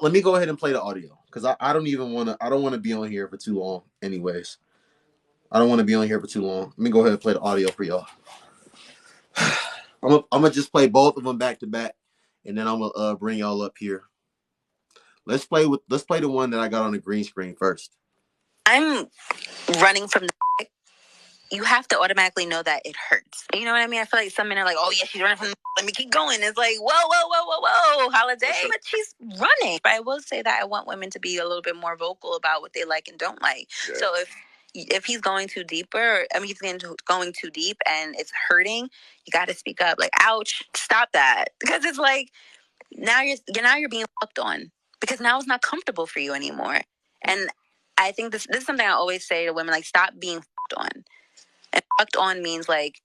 let me go ahead and play the audio because I don't even want to. I don't want to be on here for too long. Anyways, I don't want to be on here for too long. Let me go ahead and play the audio for y'all. I'm gonna just play both of them back to back, and then I'm gonna bring y'all up here. Let's play the one that I got on the green screen first. I'm running from the. You have to automatically know that it hurts. You know what I mean? I feel like some men are like, "Oh yeah, she's running from the. Let me keep going." It's like, whoa, whoa, whoa, whoa, whoa, holiday. But she's running. But I will say that I want women to be a little bit more vocal about what they like and don't like. Yeah. So if he's going too deeper, I mean, he's going too deep and it's hurting, you got to speak up. Like, ouch, stop that, because it's like now you're being fucked on because now it's not comfortable for you anymore. And I think this is something I always say to women: like, stop being fucked on. And fucked on means like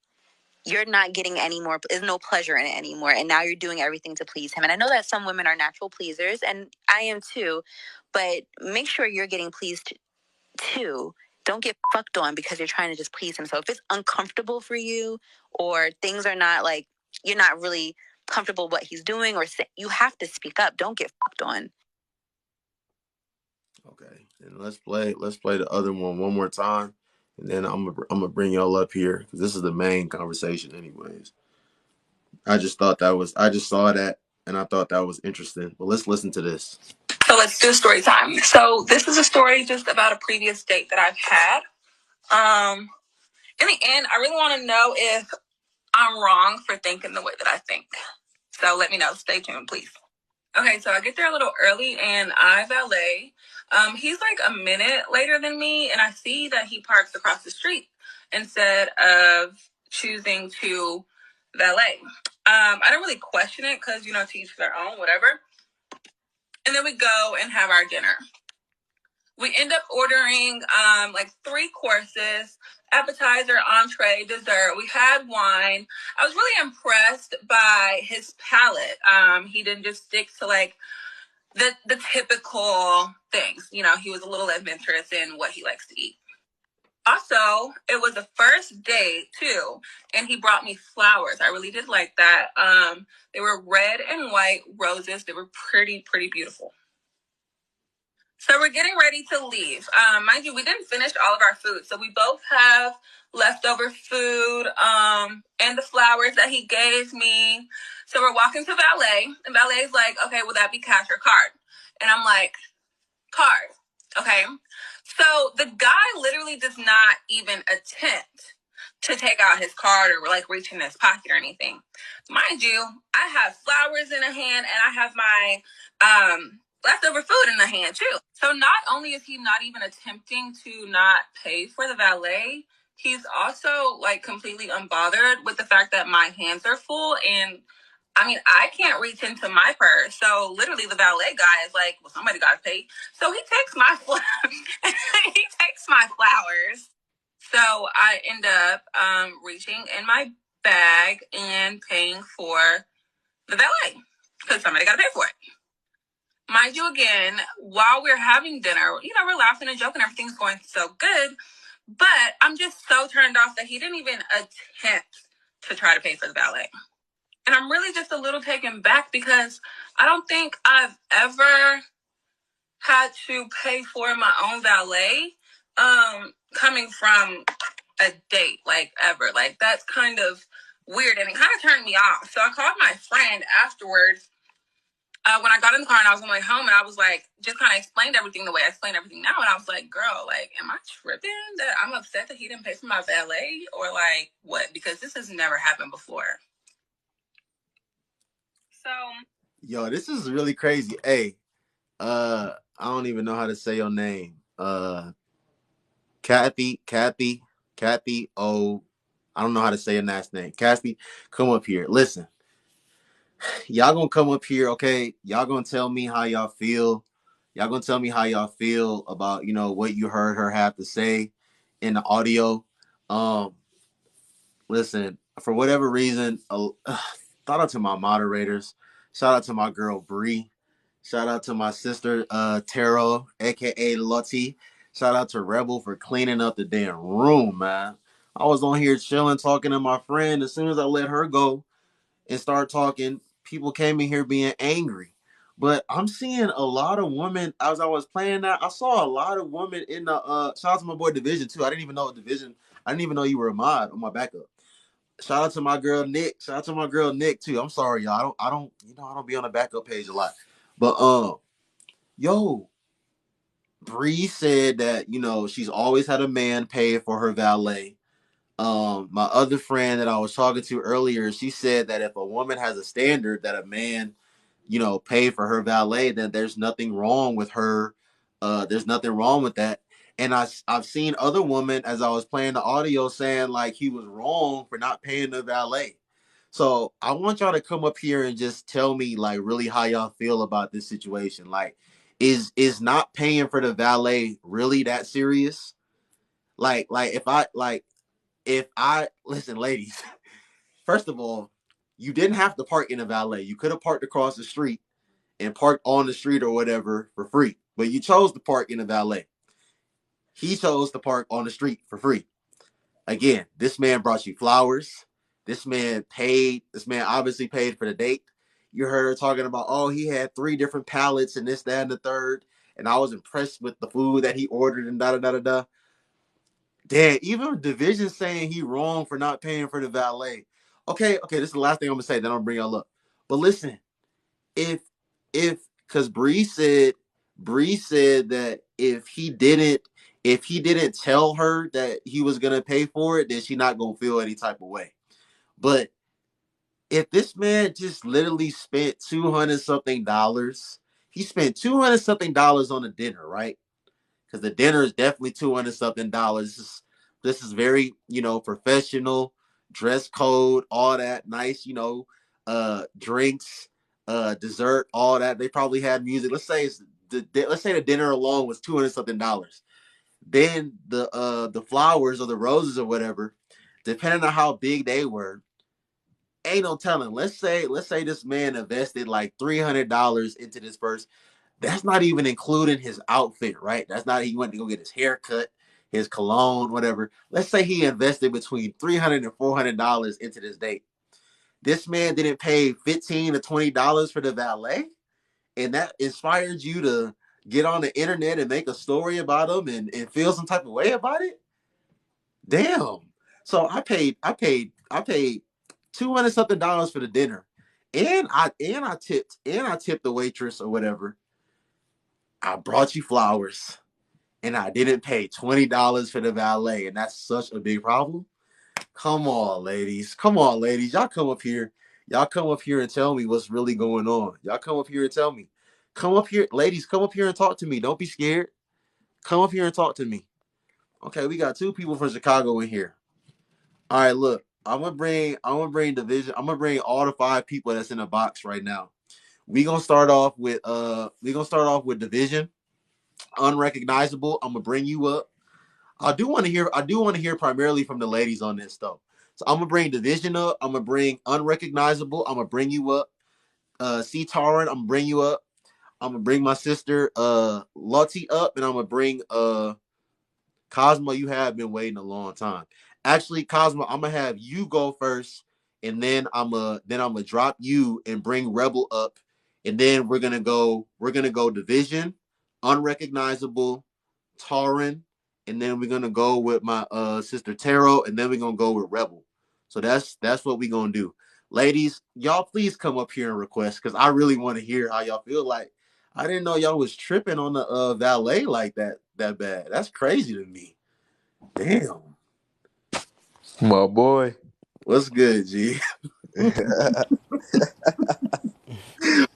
you're not getting any more, there's no pleasure in it anymore. And now you're doing everything to please him. And I know that some women are natural pleasers, and I am too, but make sure you're getting pleased too. Don't get fucked on because you're trying to just please him. So if it's uncomfortable for you, or things are not like, you're not really comfortable with what he's doing, or you have to speak up. Don't get fucked on. Okay, and let's play the other one more time, and then I'm gonna bring y'all up here because this is the main conversation, anyways. I just saw that and I thought that was interesting. But let's listen to this. So let's do story time. So this is a story just about a previous date that I've had. In the end, I really want to know if I'm wrong for thinking the way that I think. So let me know. Stay tuned, please. Okay, so I get there a little early and I valet. He's like a minute later than me, and I see that he parks across the street instead of choosing to valet. I don't really question it because, to each their own, whatever. And then we go and have our dinner. We end up ordering like 3 courses: appetizer, entree, dessert. We had wine. I was really impressed by his palate. He didn't just stick to like the typical things. He was a little adventurous in what he likes to eat. Also, it was the first date too, and he brought me flowers. I really did like that. They were red and white roses. They were pretty beautiful. So we're getting ready to leave. Mind you, we didn't finish all of our food, so we both have leftover food and the flowers that he gave me. So we're walking to valet, and valet's like, "Okay, will that be cash or card?" And I'm like, "Card." Okay. So the guy literally does not even attempt to take out his card or like reach in his pocket or anything. Mind you, I have flowers in a hand and I have my leftover food in the hand too. So not only is he not even attempting to not pay for the valet, he's also like completely unbothered with the fact that my hands are full, and I mean, I can't reach into my purse. So literally the valet guy is like, "Well, somebody got to pay." So he takes my he takes my flowers. So I end up reaching in my bag and paying for the valet because somebody got to pay for it. Mind you, again, while we're having dinner, we're laughing and joking. Everything's going so good. But I'm just so turned off that he didn't even attempt to try to pay for the valet. And I'm really just a little taken back because I don't think I've ever had to pay for my own valet coming from a date, like ever. Like, that's kind of weird, and it kind of turned me off. So I called my friend afterwards when I got in the car and I was on my way home, and I was like, just kind of explained everything the way I explain everything now. And I was like, "Girl, like, am I tripping that I'm upset that he didn't pay for my valet, or like what?" Because this has never happened before. So, yo, this is really crazy. Hey, I don't even know how to say your name. Kathy. Oh, I don't know how to say your last name. Kathy, come up here. Listen, y'all gonna come up here, okay? Y'all gonna tell me how y'all feel. Y'all gonna tell me how y'all feel about what you heard her have to say in the audio. Um, Listen, for whatever reason, shout out to my moderators. Shout out to my girl Bree. Shout out to my sister Taro, aka Lottie. Shout out to Rebel for cleaning up the damn room, man. I was on here chilling, talking to my friend. As soon as I let her go and start talking, people came in here being angry. But I'm seeing a lot of women as I was playing that. I saw a lot of women in the shout out to my boy Division too. I didn't even know Division. I didn't even know you were a mod on my backup. Shout out to my girl Nick. Shout out to my girl Nick too. I'm sorry, y'all. I don't be on the backup page a lot. But yo, Bree said that, she's always had a man pay for her valet. My other friend that I was talking to earlier, she said that if a woman has a standard that a man, pay for her valet, then there's nothing wrong with her. There's nothing wrong with that. And I've seen other women as I was playing the audio saying like he was wrong for not paying the valet. So I want y'all to come up here and just tell me like really how y'all feel about this situation. Like, is not paying for the valet really that serious? Like if I listen, ladies, first of all, you didn't have to park in a valet. You could have parked across the street and parked on the street or whatever for free. But you chose to park in a valet. He chose to park on the street for free. Again, this man brought you flowers. This man paid. This man obviously paid for the date. You heard her talking about, oh, he had 3 different pallets and this, that, and the third. And I was impressed with the food that he ordered and da da da da da. Damn, even Division saying he wrong for not paying for the valet. Okay, this is the last thing I'm gonna say. Then I'm gonna bring y'all up. But listen, if because Bree said that if he didn't tell her that he was gonna pay for it, then she not gonna feel any type of way. But if this man just literally spent $200 something, he spent $200 something on a dinner, right? Because the dinner is definitely $200 something. This is very, professional, dress code, all that nice, drinks, dessert, all that. They probably had music. Let's say the dinner alone was $200 something. Then the flowers or the roses or whatever, depending on how big they were, ain't no telling. Let's say this man invested like $300 into this person. That's not even including his outfit, right? That's not, he went to go get his hair cut, his cologne, whatever. Let's say he invested between $300 and $400 into this date. This man didn't pay $15 to $20 for the valet, and that inspired you to get on the internet and make a story about him and feel some type of way about it. Damn. So I paid $200 something for the dinner, and I tipped the waitress or whatever. I brought you flowers, and I didn't pay $20 for the valet, and that's such a big problem. Come on, ladies. Come on, ladies. Y'all come up here. Y'all come up here and tell me what's really going on. Y'all come up here and tell me. Come up here, ladies. Come up here and talk to me. Don't be scared. Come up here and talk to me. Okay, we got 2 people from Chicago in here. All right, look. I'm gonna bring Division. I'm gonna bring all the 5 people that's in the box right now. We're gonna start off with Division. Unrecognizable. I'm gonna bring you up. I do want to hear primarily from the ladies on this though. So I'm gonna bring Division up. I'm gonna bring Unrecognizable. I'm gonna bring you up. C Taran, I'm gonna bring you up. I'm gonna bring my sister Lottie up, and I'm gonna bring Cosmo. You have been waiting a long time. Actually, Cosmo, I'm gonna have you go first, and then I'm gonna drop you and bring Rebel up, and then we're gonna go Division, Unrecognizable, Taran, and then we're gonna go with my sister Taro, and then we're gonna go with Rebel. So that's what we're gonna do. Ladies, y'all please come up here and request because I really want to hear how y'all feel. Like, I didn't know y'all was tripping on the valet like that bad. That's crazy to me. Damn. My boy. What's good, G?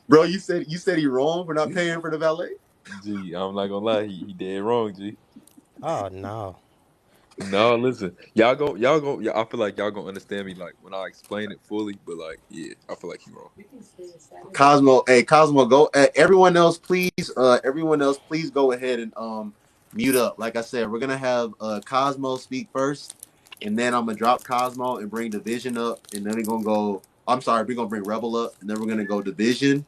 Bro, you said he wrong for not paying for the valet? G, I'm not gonna lie, he dead wrong, G. Oh no. No, listen, y'all go. Yeah, I feel like y'all gonna understand me like when I explain it fully. But like, yeah, I feel like he wrong. Cosmo, hey Cosmo, go. Everyone else, please go ahead and mute up. Like I said, we're gonna have Cosmo speak first, and then I'm gonna drop Cosmo and bring Division up, and then we're gonna go. I'm sorry, we're gonna bring Rebel up, and then we're gonna go Division,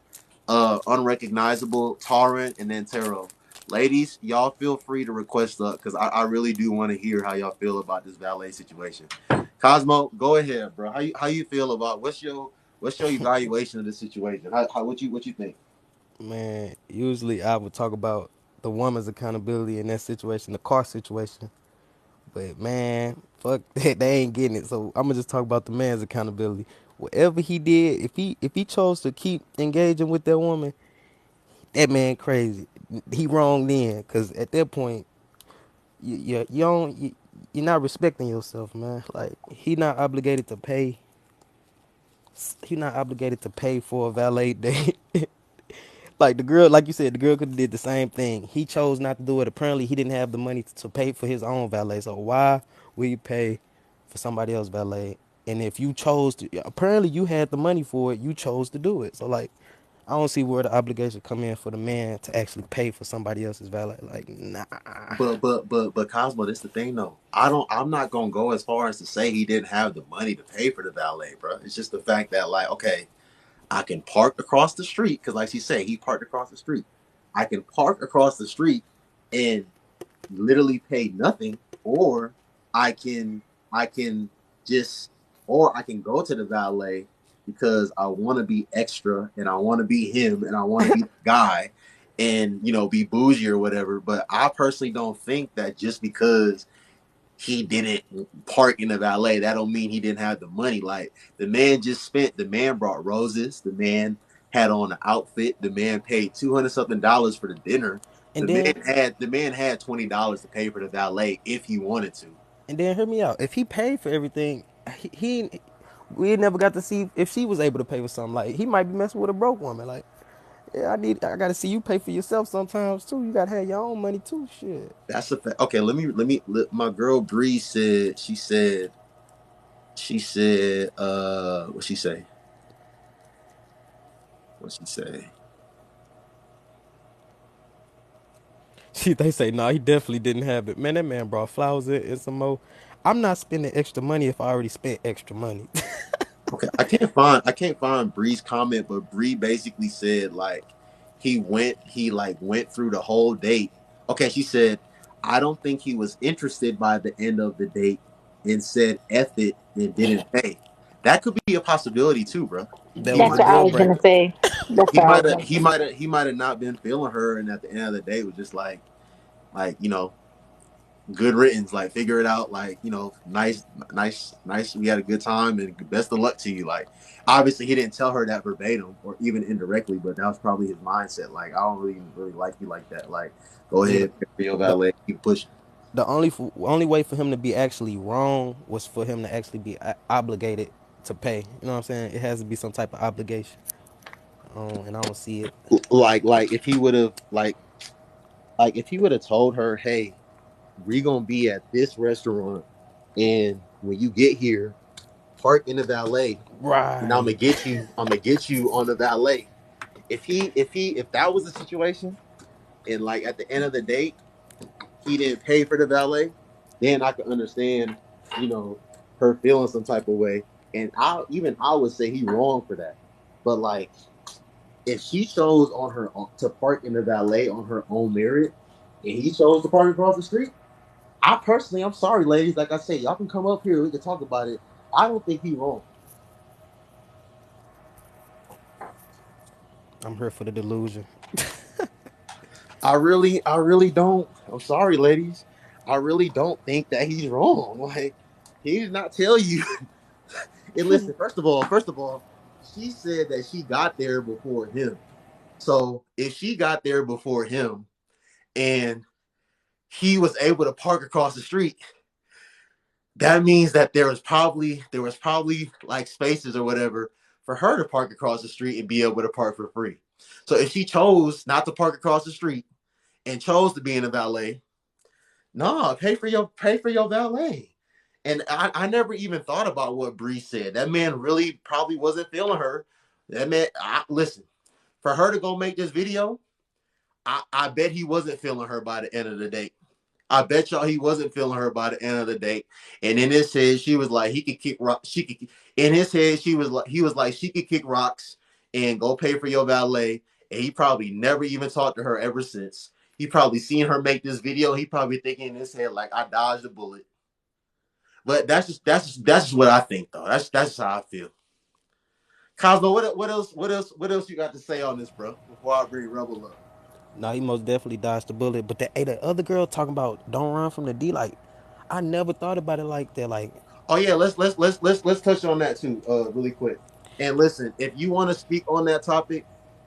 Unrecognizable, Torrent, and then Taro. Ladies, y'all feel free to request up because I really do want to hear how y'all feel about this valet situation. Cosmo, go ahead, bro. How you feel about what's your evaluation of the situation? What you think? Man, usually I would talk about the woman's accountability in that situation, the car situation. But man, fuck that, they ain't getting it. So I'm gonna just talk about the man's accountability. Whatever he did, if he chose to keep engaging with that woman, that man crazy. He wrong then, cause at that point, you don't you're not respecting yourself, man. Like he not obligated to pay. He not obligated to pay for a valet day. Like the girl, like you said, the girl could have did the same thing. He chose not to do it. Apparently, he didn't have the money to pay for his own valet. So why will you pay for somebody else's valet? And if you chose to, apparently you had the money for it. You chose to do it. So like, I don't see where the obligation come in for the man to actually pay for somebody else's valet. Like, nah. But Cosmo, that's the thing though. I'm not gonna go as far as to say he didn't have the money to pay for the valet, bro. It's just the fact that like, okay, I can park across the street because, like she said, he parked across the street. I can park across the street and literally pay nothing, or I can just, or I can go to the valet because I want to be extra and I want to be him and I want to be the guy and be bougie or whatever. But I personally don't think that just because he didn't park in the valet, that don't mean he didn't have the money. Like the man brought roses, the man had on an outfit, the man paid $200 something for the dinner. And then, The man had $20 to pay for the valet if he wanted to. hear me out. If he paid for everything, we never got to see if she was able to pay for something. Like he might be messing with a broke woman. Like, yeah, I gotta see you pay for yourself sometimes too. You gotta have your own money too. Shit. That's the fact. Okay, my girl Bree said what she say? What she say? They say, nah, he definitely didn't have it. Man, that man brought flowers in and some more. I'm not spending extra money if I already spent extra money. Okay, I can't find Bree's comment, but Bree basically said like he went through the whole date. Okay, she said, I don't think he was interested by the end of the date and said F it and didn't pay. That could be a possibility too, bro. That He was a That's might what I deal was gonna breaker. say. That's he what I was might have gonna he say. might have he might have not been feeling her, and at the end of the day was just like good riddance, like figure it out, like nice, we had a good time and best of luck to you. Like obviously he didn't tell her that verbatim or even indirectly, but that was probably his mindset, like I don't really like you like that, like go Yeah, ahead, pay for your the, valet, keep pushing. the only way for him to be actually wrong was for him to actually be obligated to pay. You know what I'm saying? It has to be some type of obligation. And I don't see it. Like if he would have like if he would have told her, hey, we gonna be at this restaurant, and when you get here, park in the valet and Right. I'm gonna get you on the valet. If that was the situation, and like at the end of the date he didn't pay for the valet, then I could understand, you know, her feeling some type of way. And I would say he wrong for that. But like if she chose on her to park in the valet on her own merit, and he chose to park across the street, I'm sorry, ladies. Like I said, y'all can come up here. We can talk about it. I don't think he wrong. I'm here for the delusion. I really don't. I'm sorry, ladies. I really don't think that he's wrong. Like he did not tell you. And listen, first of all, she said that she got there before him. So if she got there before him and he was able to park across the street, that means that there was probably like spaces or whatever for her to park across the street and be able to park for free. So if she chose not to park across the street and chose to be in a valet, nah, pay for your valet. And I never even thought about what Bree said. That man really probably wasn't feeling her. That man, listen, for her to go make this video, I bet he wasn't feeling her by the end of the day. I bet y'all he wasn't feeling her by the end of the day. And in his head, she was like, he could kick rock. She could. In his head, he was like, she could kick rocks and go pay for your valet. And he probably never even talked to her ever since. He probably seen her make this video. He probably thinking in his head like, I dodged a bullet. But that's just what I think though. That's how I feel. Cosmo, what else you got to say on this, bro? Before I bring Rebel up. No, he most definitely dodged the bullet. But the other girl talking about don't run from the D. Like, I never thought about it like that. Like, Oh yeah, let's touch on that too, really quick. And listen, if you want to speak on that topic,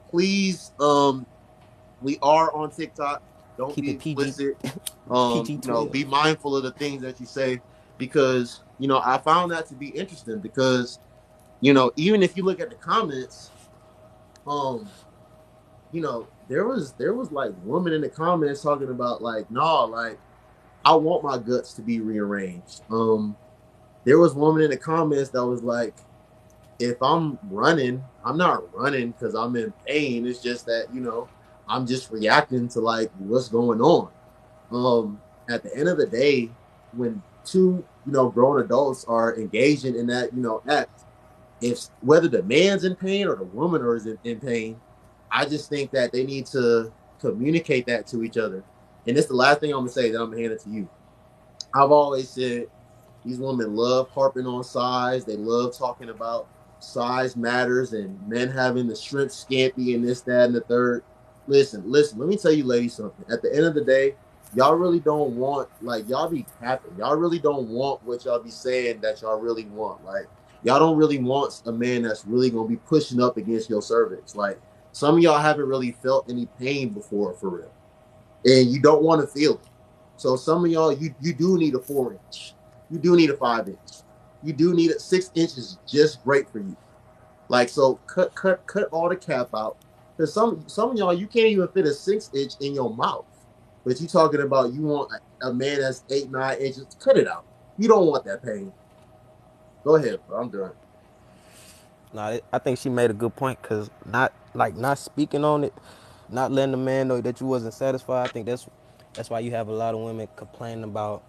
please, we are on TikTok. Don't keep be it PG, explicit. PG 12. Be mindful of the things that you say because I found that to be interesting because even if you look at the comments, um, there was like women in the comments talking about like, nah, like I want my guts to be rearranged. There was woman in the comments that was like, if I'm running, I'm not running because I'm in pain. It's just that, I'm just reacting to like what's going on. At the end of the day, when two, grown adults are engaging in that, act, if whether the man's in pain or the woman is in pain, I just think that they need to communicate that to each other. And it's the last thing I'm gonna say that I'm gonna hand it to you. I've always said these women love harping on size. They love talking about size matters and men having the strength scampy and this, that, and the third. Listen. Let me tell you, ladies, something. At the end of the day, y'all really don't want like y'all be capping. Y'all really don't want what y'all be saying that y'all really want. Like y'all don't really want a man that's really gonna be pushing up against your cervix. Like some of y'all haven't really felt any pain before for real, and you don't want to feel it. So some of y'all, you do need a 4 inch, you do need a 5 inch, you do need 6 inches, just great for you. Like so, cut all the cap out. Because some of y'all, you can't even fit a 6 inch in your mouth. But you talking about you want a man that's 8 9 inches? Cut it out. You don't want that pain. Go ahead, bro. I'm done. Nah, I think she made a good point because not speaking on it, not letting the man know that you wasn't satisfied. I think that's why you have a lot of women complaining about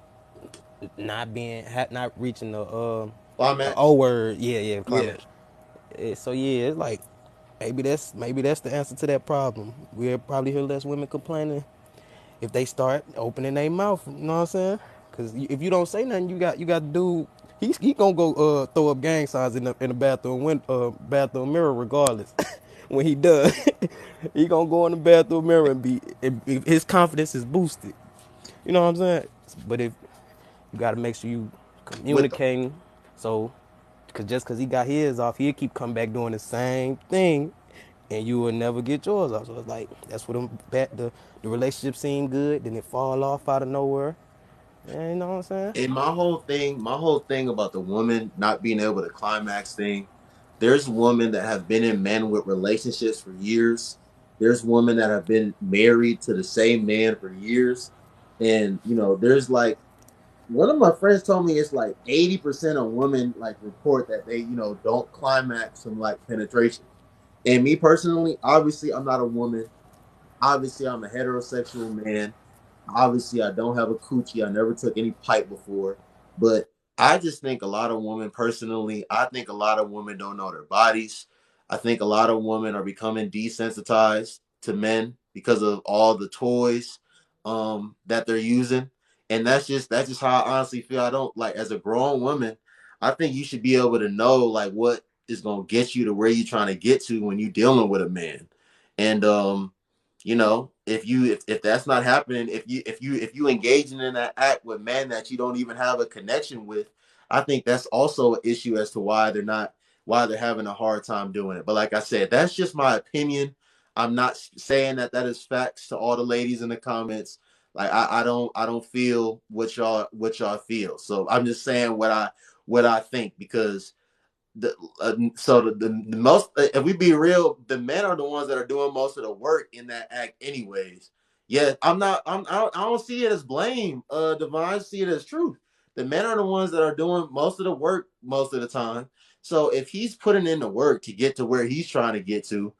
not reaching the O Climax. word. Yeah, yeah, Yeah. climax. So yeah, it's like maybe that's the answer to that problem. We'll probably hear less women complaining if they start opening their mouth. You know what I'm saying? Because if you don't say nothing, you got to do. He gonna go throw up gang signs in the bathroom mirror regardless. When he does, he gonna go in the bathroom mirror and if his confidence is boosted. You know what I'm saying? But if you got to make sure you With them. communicating, so cause just cause he got his off, he'll keep coming back doing the same thing, and you will never get yours off. So it's like that's what the relationship seemed good, then it fall off out of nowhere. And you know what I'm saying? And my whole thing about the woman not being able to climax thing, there's women that have been in men with relationships for years. There's women that have been married to the same man for years. And there's like one of my friends told me it's like 80% of women like report that they, don't climax from like penetration. And me personally, obviously I'm not a woman. Obviously I'm a heterosexual man. Obviously, I don't have a coochie. I never took any pipe before. But I just think a lot of women, personally, I think a lot of women don't know their bodies. I think a lot of women are becoming desensitized to men because of all the toys that they're using. And that's just how I honestly feel. I don't like as a grown woman, I think you should be able to know like what is gonna get you to where you're trying to get to when you're dealing with a man. And if that's not happening, if you engaging in that act with men that you don't even have a connection with, I think that's also an issue as to why they're having a hard time doing it. But like I said, that's just my opinion. I'm not saying that is facts to all the ladies in the comments. Like I don't feel what y'all feel. So I'm just saying what I think because the most if we be real, the men are the ones that are doing most of the work in that act anyways. Yeah, I don't see it as blame, Devon. I see it as truth. The men are the ones that are doing most of the work most of the time. So if he's putting in the work to get to where he's trying to get to,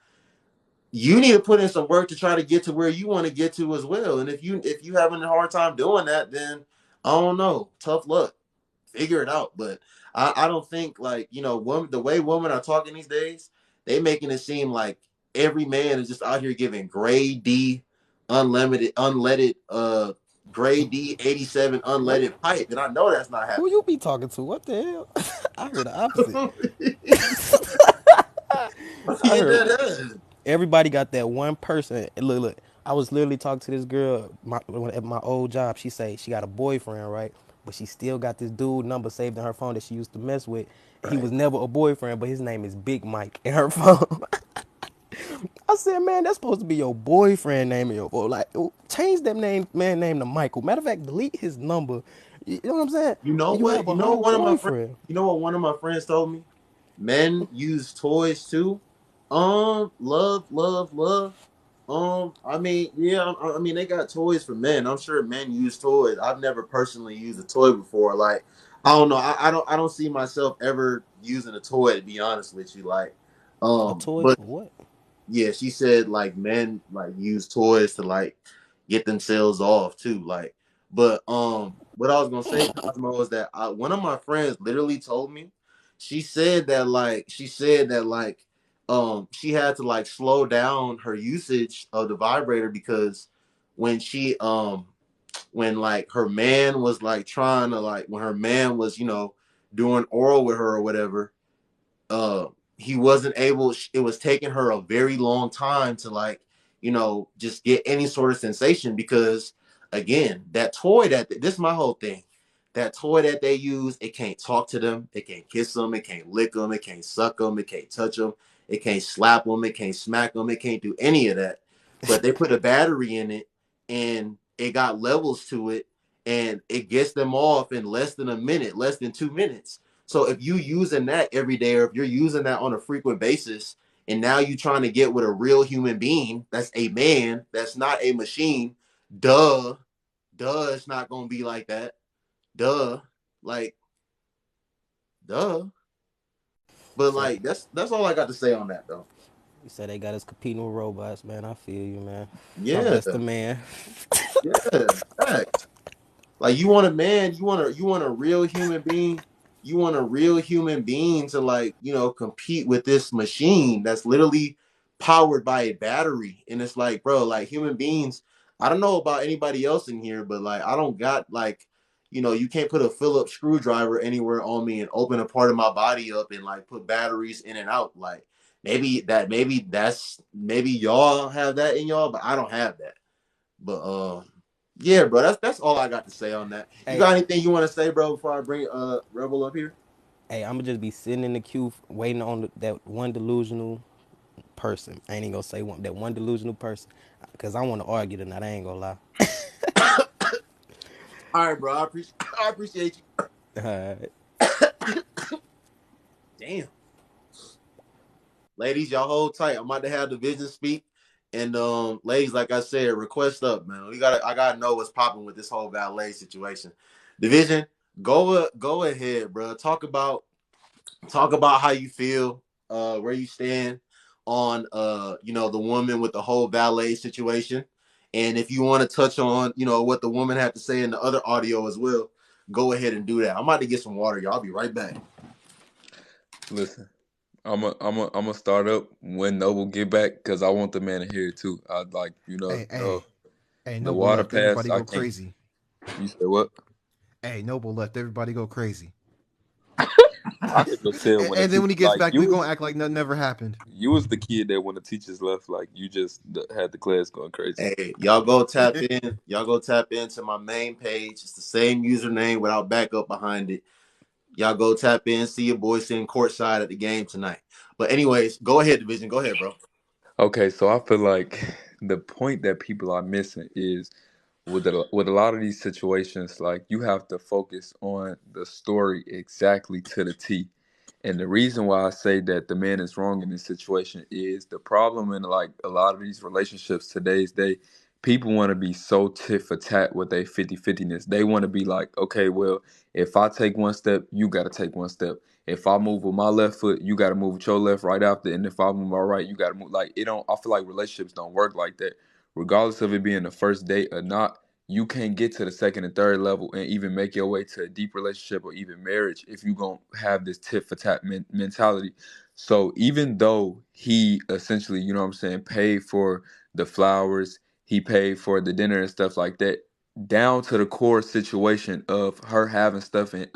you need to put in some work to try to get to where you want to get to as well. And if you having a hard time doing that, then I don't know, tough luck, figure it out. But I don't think like women, the way women are talking these days, they making it seem like every man is just out here giving grade D, unlimited, unleaded, grade D 87 What? unleaded pipe, and I know that's not Who you be talking to? What the hell? I heard the opposite. happening. I Yeah, heard that is. everybody got that one person. Look, look. I was literally talking to this girl at my old job. She say she got a boyfriend, right? But she still got this dude number saved in her phone that she used to mess with. He Right. was never a boyfriend, but his name is Big Mike in her phone. I said, man, that's supposed to be your boyfriend name in your phone. Like, change that name to Michael. Matter of fact, delete his number. You know what I'm saying? You know You what? have a whole boyfriend. You know what one of my friends told me? Men use toys too. Love. I mean, yeah, I mean they got toys for men. I'm sure men use toys. I've never personally used a toy before. Like, I don't know. I don't see myself ever using a toy to be honest with you. Like, A toy? but What? yeah, she said like men like use toys to like get themselves off too. Like, but what I was gonna say, Cosmo, is that one of my friends literally told me, she said that like she had to like slow down her usage of the vibrator because when she when like her man was like trying to like when her man was doing oral with her or whatever, uh he wasn't able, it was taking her a very long time to like just get any sort of sensation because again that toy that this is my whole thing, that toy that they use, it can't talk to them, it can't kiss them, it can't lick them, it can't suck them, it can't touch them, it can't slap them, it can't smack them, it can't do any of that, but they put a battery in it and it got levels to it and it gets them off in less than a minute, less than 2 minutes. So if you using that every day, or if you're using that on a frequent basis, and now you're trying to get with a real human being, that's a man, that's not a machine. Duh, it's not gonna be like that. Duh, like duh. But So like that's all I got to say on that though. you said they got us competing with robots, man. I feel you, man. My Yeah, best the man. yeah, facts. Like you want a man, you want a real human being, you want a real human being to like, compete with this machine that's literally powered by a battery. And it's like, bro, like human beings, I don't know about anybody else in here, but like I don't got like, you can't put a Phillips screwdriver anywhere on me and open a part of my body up and like put batteries in and out. Like maybe y'all have that in y'all, but I don't have that. But yeah, bro, that's all I got to say on that. You Hey, got anything you want to say, bro, before I bring Rebel up here? hey, I'm gonna just be sitting in the queue waiting on that one delusional person. I ain't even gonna say that one delusional person, cause I want to argue tonight. I ain't gonna lie. All right, bro. I appreciate you. Uh, Damn, ladies, y'all hold tight. I'm about to have the vision speak, and ladies, like I said, request up, man. I gotta know what's popping with this whole valet situation. Division, go ahead, bro. Talk about how you feel, where you stand on the woman with the whole valet situation. And if you want to touch on, what the woman had to say in the other audio as well, go ahead and do that. I'm about to get some water, y'all. I'll be right back. Listen, I'm a start up when Noble get back because I want the man to hear it too. I like Hey, hey, hey, the Noble water left pass. everybody I go can't. crazy. You said what? Hey, Noble left everybody go crazy. I could just tell when a And then teacher when he gets like back, we gonna act like nothing ever happened. you was the kid that when the teachers left, like you just had the class going crazy. Hey, y'all go tap in. Y'all go tap into my main page. It's the same username without backup behind it. Y'all go tap in, see your boy sitting courtside at the game tonight. But anyways, go ahead, Division. Go ahead, bro. Okay, so I feel like the point that people are missing is with a lot of these situations, like you have to focus on the story exactly to the T. And the reason why I say that the man is wrong in this situation is the problem in like a lot of these relationships today's day, people want to be so tit for tat with a 50-50ness. They want to be like, okay, well, if I take one step, you got to take one step. If I move with my left foot, you got to move with your left right after. And if I move my right, you got to move. Like, it don't, I feel like relationships don't work like that. Regardless of it being the first date or not, you can't get to the second and third level and even make your way to a deep relationship or even marriage if you gonna have this tit for tat mentality. So even though he essentially, you know what I'm saying, paid for the flowers, he paid for the dinner and stuff like that, down to the core situation of her having stuff in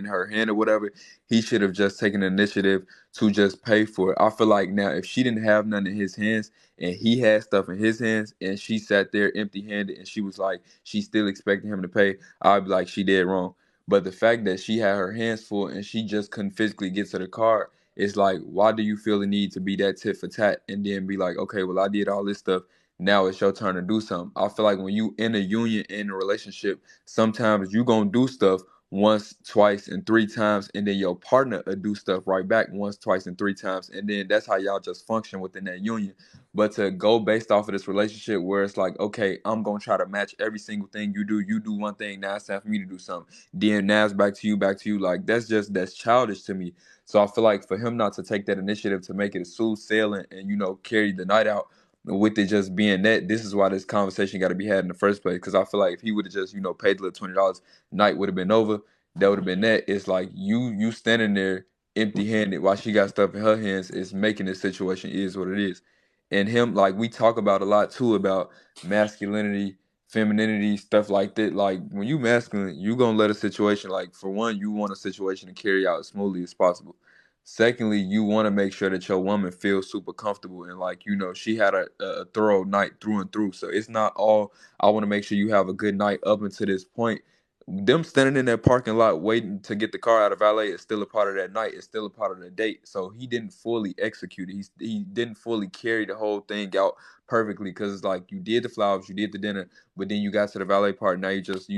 her hand or whatever, he should have just taken the initiative to just pay for it. I feel like now if she didn't have none in his hands and he had stuff in his hands and she sat there empty handed and she was like she still expecting him to pay, I'd be like she did wrong. But the fact that she had her hands full and she just couldn't physically get to the card, it's like, why do you feel the need to be that tit for tat and then be like, okay, well I did all this stuff, now it's your turn to do something. I feel like when you in a union, in a relationship, sometimes you gonna do stuff once, twice, and three times, and then your partner will do stuff right back once, twice, and three times, and then that's how y'all just function within that union. But to go based off of this relationship where it's like, okay, I'm gonna try to match every single thing you do. You do one thing, now it's time for me to do something. Then now it's back to you. Like that's childish to me. So I feel like for him not to take that initiative to make it a smooth sailing and carry the night out with it just being that, this is why this conversation got to be had in the first place. Because I feel like if he would have just paid the little $20, night would have been over. That would have been that. It's like you standing there empty handed while she got stuff in her hands is making this situation is what it is. And him, like we talk about a lot too about masculinity, femininity, stuff like that. Like when you masculine, you gonna let a situation, like for one, you want a situation to carry out as smoothly as possible. Secondly, you want to make sure that your woman feels super comfortable and like, she had a thorough night through and through. So it's not all, I want to make sure you have a good night up until this point. Them standing in that parking lot waiting to get the car out of valet is still a part of that night. It's still a part of the date. So he didn't fully execute it. He didn't fully carry the whole thing out perfectly because it's like you did the flowers, you did the dinner, but then you got to the valet part. Now you just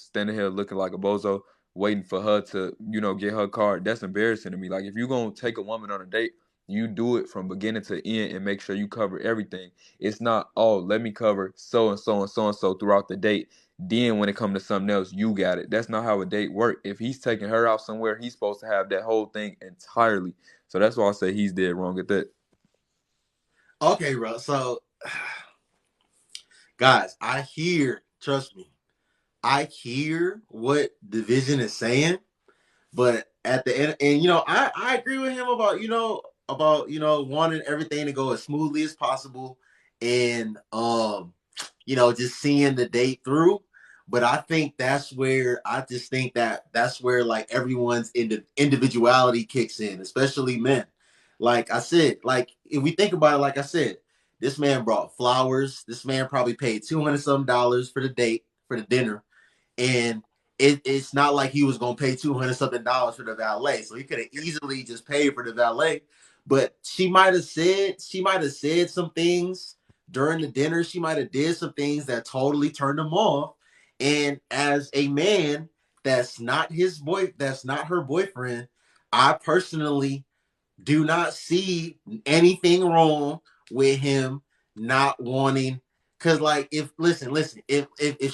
standing here looking like a bozo waiting for her to, get her card. That's embarrassing to me. Like if you're gonna take a woman on a date, you do it from beginning to end and make sure you cover everything. It's not, oh, let me cover so and so and so and so throughout the date. Then when it comes to something else, you got it. That's not how a date works. If he's taking her out somewhere, he's supposed to have that whole thing entirely. So that's why I say he's dead wrong at that. Okay, bro. So, guys, trust me, I hear what Division is saying, but at the end, and I agree with him about wanting everything to go as smoothly as possible, and just seeing the date through. But I think that's where like everyone's individuality kicks in, especially men. Like I said, like if we think about it, like I said, this man brought flowers. This man probably paid $200 some for the date, for the dinner, and it's not like he was gonna pay $200 something for the valet, so he could have easily just paid for the valet. But she might have said some things during the dinner. She might have did some things that totally turned him off. And as a man, that's not her boyfriend. I personally do not see anything wrong with him not wanting. Cause like if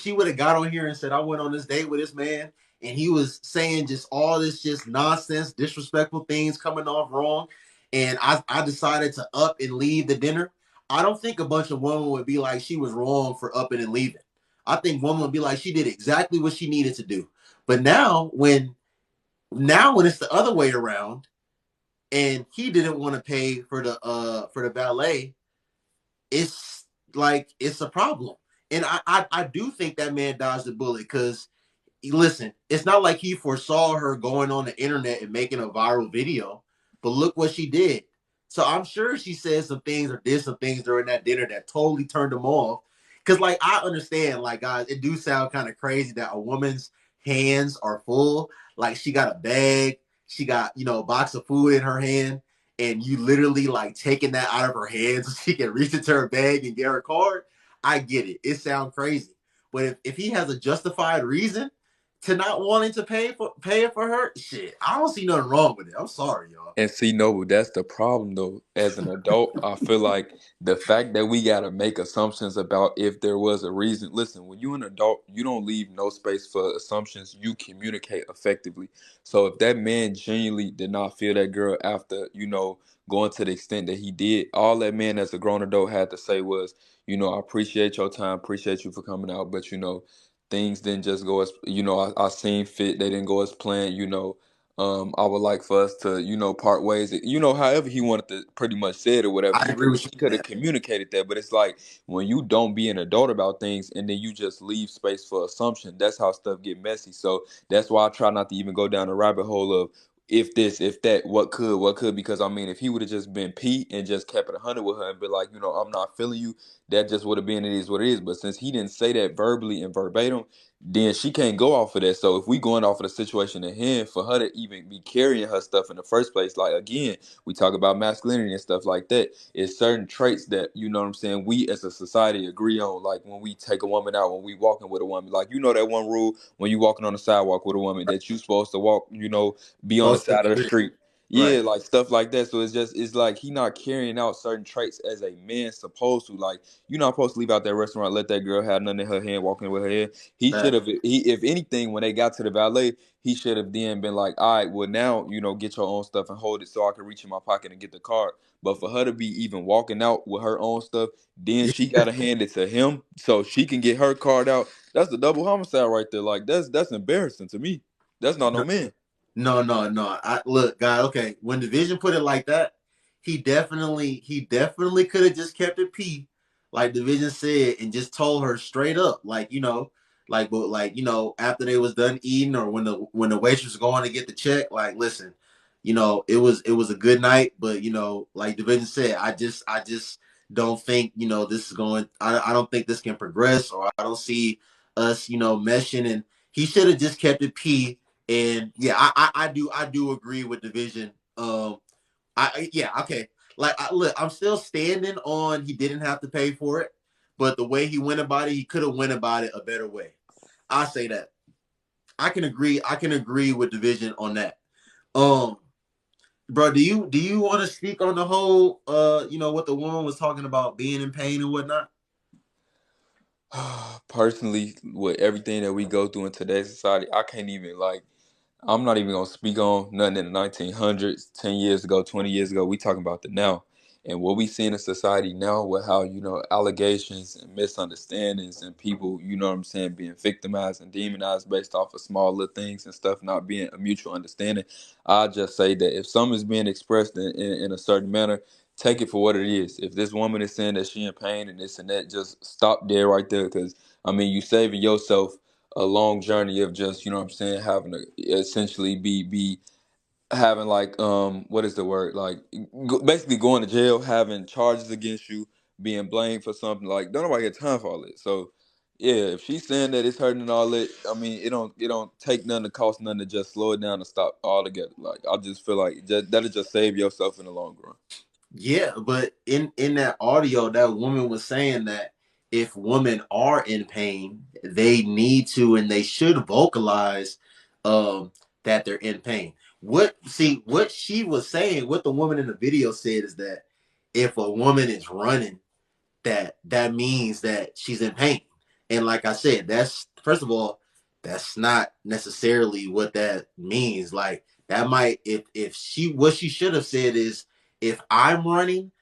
she would have got on here and said I went on this date with this man and he was saying just all this just nonsense, disrespectful things coming off wrong, and I decided to up and leave the dinner, I don't think a bunch of women would be like she was wrong for upping and leaving. I think women would be like she did exactly what she needed to do. But now when it's the other way around, and he didn't want to pay for the valet, it's like it's a problem. And I do think that man dodged the bullet because listen, it's not like he foresaw her going on the internet and making a viral video, but look what she did. So I'm sure she said some things or did some things during that dinner that totally turned him off. Cause like I understand, like guys, it do sound kind of crazy that a woman's hands are full. Like she got a bag, she got a box of food in her hand, and you literally like taking that out of her hands so she can reach into her bag and get her card. I get it. It sounds crazy. But if he has a justified reason to not wanting to pay it for her, shit, I don't see nothing wrong with it. I'm sorry, y'all. And see, no, that's the problem though. As an adult, I feel like the fact that we gotta make assumptions about if there was a reason. Listen, when you're an adult, you don't leave no space for assumptions. You communicate effectively. So if that man genuinely did not feel that girl after, going to the extent that he did, all that man as a grown adult had to say was, I appreciate your time, appreciate you for coming out, but things didn't just go as I seen fit. They didn't go as planned, I would like for us to, part ways. However he wanted to pretty much say it or whatever. I agree with He you could on have that. communicated that, but it's like when you don't be an adult about things and then you just leave space for assumption. That's how stuff get messy. So that's why I try not to even go down the rabbit hole of if this, if that, what could, because I mean, if he would have just been Pete and just kept it 100 with her and be like, I'm not feeling you, that just would have been, it is what it is. But since he didn't say that verbally and verbatim, then she can't go off of that. So if we going off of the situation at hand, for her to even be carrying her stuff in the first place, like again, we talk about masculinity and stuff like that. It's certain traits that, what I'm saying, we as a society agree on. Like when we take a woman out, when we walking with a woman, like that one rule when you walking on the sidewalk with a woman that you supposed to walk, be on the Both side of the agree. street. Right. Yeah, like stuff like that. So it's like he not carrying out certain traits as a man supposed to. Like you're not supposed to leave out that restaurant, let that girl have nothing in her hand, walking with her head. He should That have. If anything, when they got to the valet, he should have then been like, "All right, well now, get your own stuff and hold it so I can reach in my pocket and get the card." But for her to be even walking out with her own stuff, then yeah. she got to hand it to him so she can get her card out. That's the double homicide right there. Like that's embarrassing to me. That's not no man. No. I look, guy. Okay, when Division put it like that, he definitely could have just kept it P, like Division said, and just told her straight up, but after they was done eating, or when the waitress was going to get the check, like, listen, it was a good night, but like Division said, I just don't think this is going. I don't think this can progress, or I don't see us meshing, and he should have just kept it P. And yeah, I do agree with Division. Yeah, okay. Like, look, I'm still standing on he didn't have to pay for it, but the way he went about it, he could have went about it a better way. I say that. I can agree. I can agree with Division on that. Um, bro, do you want to speak on the whole what the woman was talking about being in pain and whatnot? Personally, with everything that we go through in today's society, I can't even like. I'm not even gonna speak on nothing in the 1900s, 10 years ago, 20 years ago. We talking about the now, and what we see in a society now with how allegations and misunderstandings and people, what I'm saying, being victimized and demonized based off of small little things and stuff, not being a mutual understanding. I just say that if something is being expressed in a certain manner, take it for what it is. If this woman is saying that she in pain and this and that, just stop there right there, because I mean, you saving yourself a long journey of just, what I'm saying, having to essentially be having like what is the word, like basically going to jail, having charges against you, being blamed for something. Like don't nobody get time for all that. So yeah, if she's saying that it's hurting and all that, I mean it don't take nothing to cost nothing to just slow it down and stop altogether. Like I just feel like that'll just save yourself in the long run. Yeah, but in that audio, that woman was saying that if women are in pain, they need to and they should vocalize that they're in pain. What she was saying, what the woman in the video said is that if a woman is running, that means that she's in pain. And like I said, that's first of all, that's not necessarily what that means. Like that might if she what she should have said is if I'm running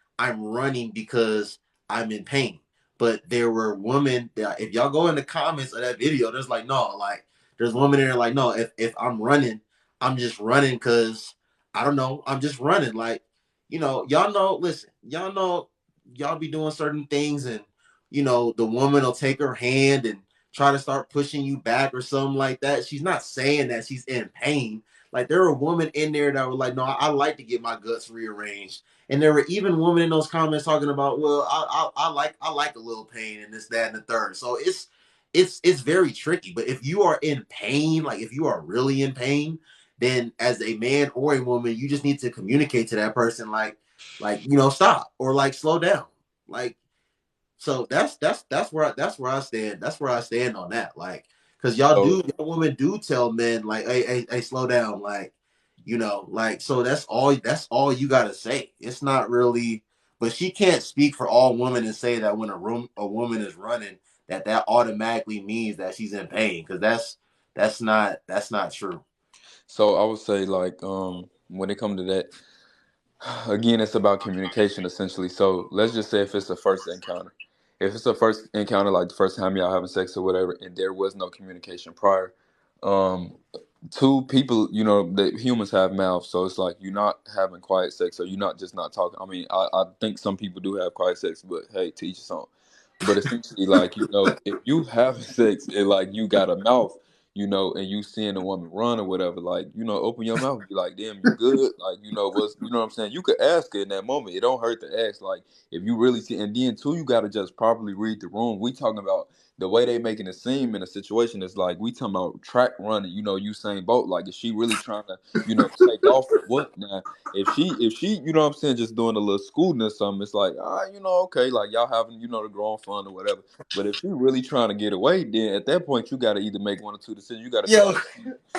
because I'm in pain. But there were women that if y'all go in the comments of that video, there's like no, like there's women in there like no, if I'm running, I'm just running because I don't know, I'm just running. Like, y'all know, listen, y'all be doing certain things and the woman will take her hand and try to start pushing you back or something like that. She's not saying that she's in pain. Like there were women in there that were like, no, I like to get my guts rearranged. And there were even women in those comments talking about, well, I like a little pain and this, that, and the third. So it's very tricky. But if you are in pain, like if you are really in pain, then as a man or a woman, you just need to communicate to that person stop or like slow down. Like so that's where I stand. That's where I stand on that. Like, cause So y'all women do tell men like, hey, slow down. Like, like so that's all you gotta say. It's not really, but she can't speak for all women and say that when a woman is running that automatically means that she's in pain. Cause that's not true. so I would say like when it comes to that, again, it's about communication essentially. So let's just say if it's a first encounter. If it's a first encounter, like the first time y'all having sex or whatever, and there was no communication prior, um, two people, that humans have mouths, so it's like you're not having quiet sex, or you're not just not talking. I mean, I think some people do have quiet sex, but hey, to each his own. But essentially, like, if you having sex and like you got a mouth, and you seeing a woman run or whatever, like, open your mouth and be like, damn, you good? Like, what I'm saying? You could ask her in that moment. It don't hurt to ask, like, if you really see. And then too, you gotta just properly read the room. We talking about the way they making it seem in a situation is like we talking about track running, Usain Bolt. Like, is she really trying to, take off or what? Now, if she, what I'm saying, just doing a little scooting or something, it's like, okay, like y'all having, the grown fun or whatever. But if she really trying to get away, then at that point you gotta either make one or two decisions. You gotta feel Yo, like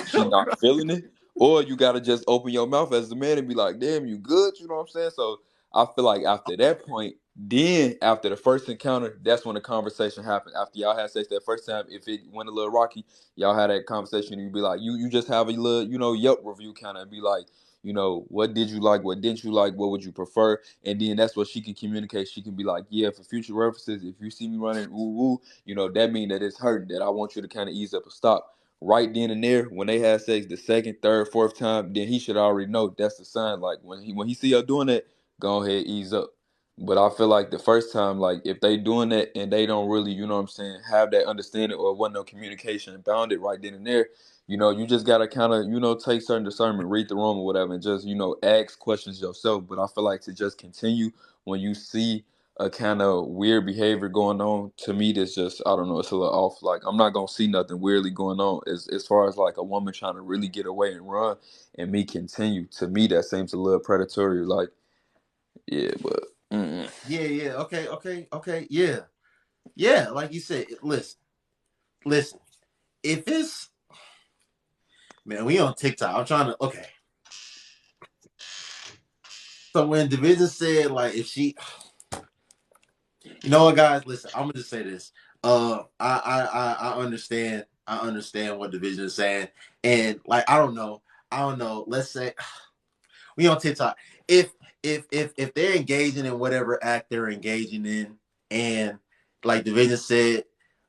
she not feeling it, or you gotta just open your mouth as the man and be like, damn, you good? You know what I'm saying? So I feel like after that point, then after the first encounter, that's when the conversation happened. After y'all had sex that first time, if it went a little rocky, y'all had that conversation and you be like, you just have a little, Yelp review kind of, and be like, what did you like, what didn't you like, what would you prefer? And then that's what she can communicate. She can be like, yeah, for future references, if you see me running ooh, that mean that it's hurting, that I want you to kind of ease up and stop. Right then and there, when they had sex the second, third, fourth time, then he should already know that's the sign. Like, when he see her doing that, go ahead, ease up. But I feel like the first time, like, if they doing that and they don't really, what I'm saying, have that understanding, or wasn't no communication bound it right then and there, you just gotta kind of, take certain discernment, read the room or whatever, and just, ask questions yourself. But I feel like to just continue when you see a kind of weird behavior going on, to me, that's just, I don't know, it's a little off. Like, I'm not gonna see nothing weirdly going on as far as like a woman trying to really get away and run, and me continue. To me, that seems a little predatory. Like, yeah, but. Mm-mm. yeah, okay, yeah. Like you said, listen. If it's man, we on TikTok. I'm trying to okay. So when Division said like if she, you know what, guys, listen, I'm gonna just say this. I understand. I understand what Division is saying, and like I don't know. Let's say we on TikTok. If if they're engaging in whatever act they're engaging in, and like Division said,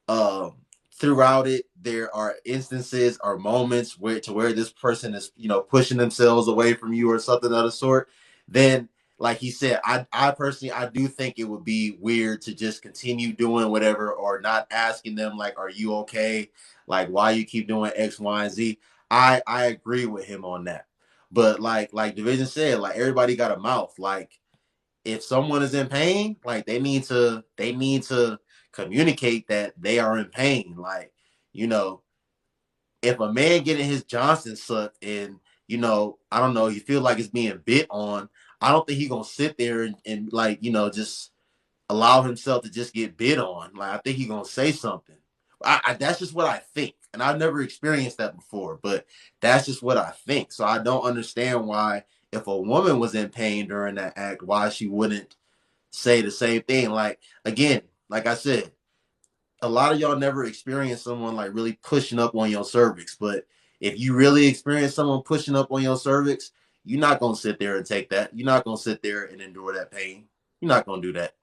um, throughout it there are instances or moments where this person is pushing themselves away from you or something of the sort, then like he said, I personally I do think it would be weird to just continue doing whatever or not asking them like, are you okay? Like, why you keep doing X, Y, and Z. I agree with him on that. But like Division said, like everybody got a mouth. Like if someone is in pain, like they need to communicate that they are in pain. Like, you know, if a man getting his Johnson sucked and I don't know, he feel like it's being bit on, I don't think he gonna sit there and like, just allow himself to just get bid on. Like I think he's gonna say something. That's just what I think, and I've never experienced that before, but that's just what I think. So I don't understand why, if a woman was in pain during that act, why she wouldn't say the same thing. Like again, like I said, a lot of y'all never experienced someone like really pushing up on your cervix, but if you really experience someone pushing up on your cervix, you're not gonna sit there and take that. You're not gonna sit there and endure that pain. You're not gonna do that.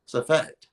It's a fact.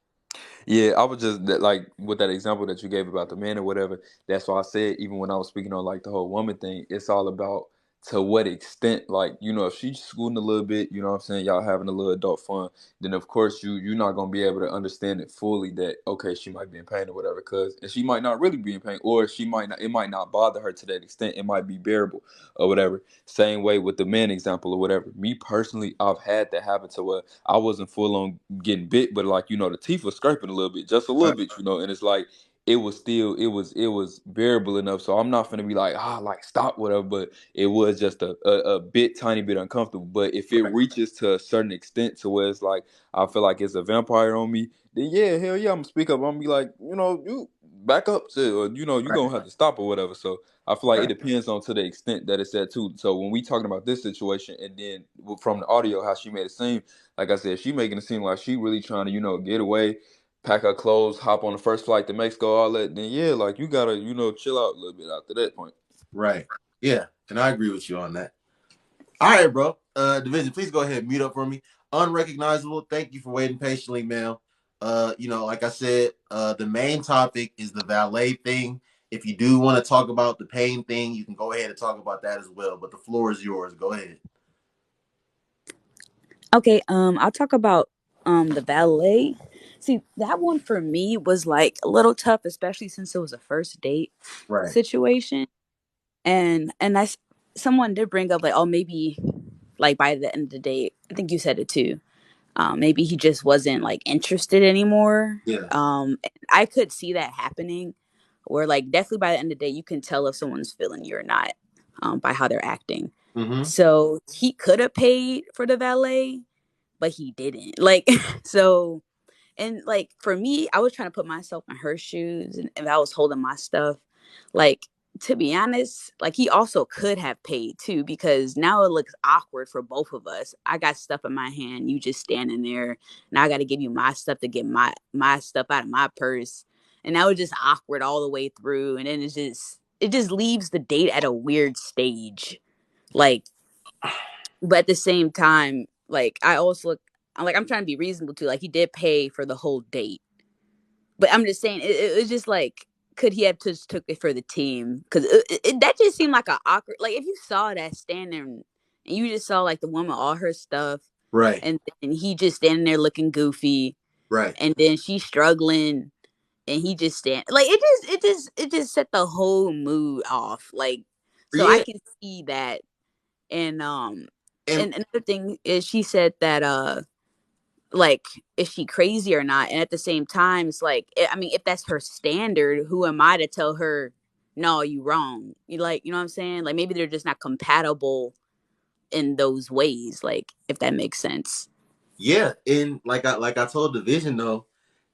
Yeah, I was just like with that example that you gave about the man or whatever. That's why I said, even when I was speaking on like the whole woman thing, it's all about to what extent. Like, if she's scooting a little bit, you know what I'm saying, y'all having a little adult fun, then of course you're not gonna be able to understand it fully, that okay, she might be in pain or whatever, because and she might not really be in pain, or she might not, it might not bother her to that extent. It might be bearable or whatever. Same way with the man example or whatever. Me personally, I've had that happen to where I wasn't full on getting bit, but like, the teeth was scraping a little bit, just a little Right. bit, and it's like it was still it was bearable enough. So I'm not gonna be like, like stop whatever, but it was just a bit tiny bit uncomfortable. But if it Right. reaches to a certain extent to where it's like I feel like it's a vampire on me, then yeah, hell yeah, I'm gonna speak up. I'm gonna be like, you back up to, or you Right. gonna have to stop or whatever. So I feel like it Right. depends on to the extent that it's at too. So when we talking about this situation, and then from the audio how she made it seem, like I said, she making it seem like she really trying to, get away, pack her clothes, hop on the first flight to Mexico, all that. Then yeah, like you gotta, chill out a little bit after that point. Right. Yeah. And I agree with you on that. All right, bro. Division, please go ahead and mute up for me. Unrecognizable. Thank you for waiting patiently, ma'am. Like I said, the main topic is the valet thing. If you do want to talk about the pain thing, you can go ahead and talk about that as well. But the floor is yours. Go ahead. Okay, I'll talk about the valet. See, that one for me was like a little tough, especially since it was a first date Right. situation. And someone did bring up like, oh, maybe like by the end of the day, I think you said it too. Maybe he just wasn't like interested anymore. Yeah. I could see that happening, where like definitely by the end of the day, you can tell if someone's feeling you or not, by how they're acting. Mm-hmm. So he could have paid for the valet, but he didn't. Like, so, and like for me, I was trying to put myself in her shoes, and if I was holding my stuff, like, to be honest, like he also could have paid too, because now it looks awkward for both of us. I got stuff in my hand, you just standing there, and I got to give you my stuff to get my stuff out of my purse, and now it's just awkward all the way through, and then it just leaves the date at a weird stage, like. But at the same time, like I also look, I'm trying to be reasonable too. Like he did pay for the whole date, but I'm just saying it was just like, could he have just took it for the team? Because that just seemed like a awkward. Like if you saw that standing and you just saw like the woman all her stuff, Right. and he just standing there looking goofy, Right. and then she's struggling, and he just stand like it just set the whole mood off. Like so I Yeah. can see that. And And and another thing is she said that like, is she crazy or not? And at the same time, it's like, I mean, if that's her standard, who am I to tell her, no, you wrong? You like, you know what I'm saying? Like maybe they're just not compatible in those ways. Like if that makes sense. yeah, and like I told Division though,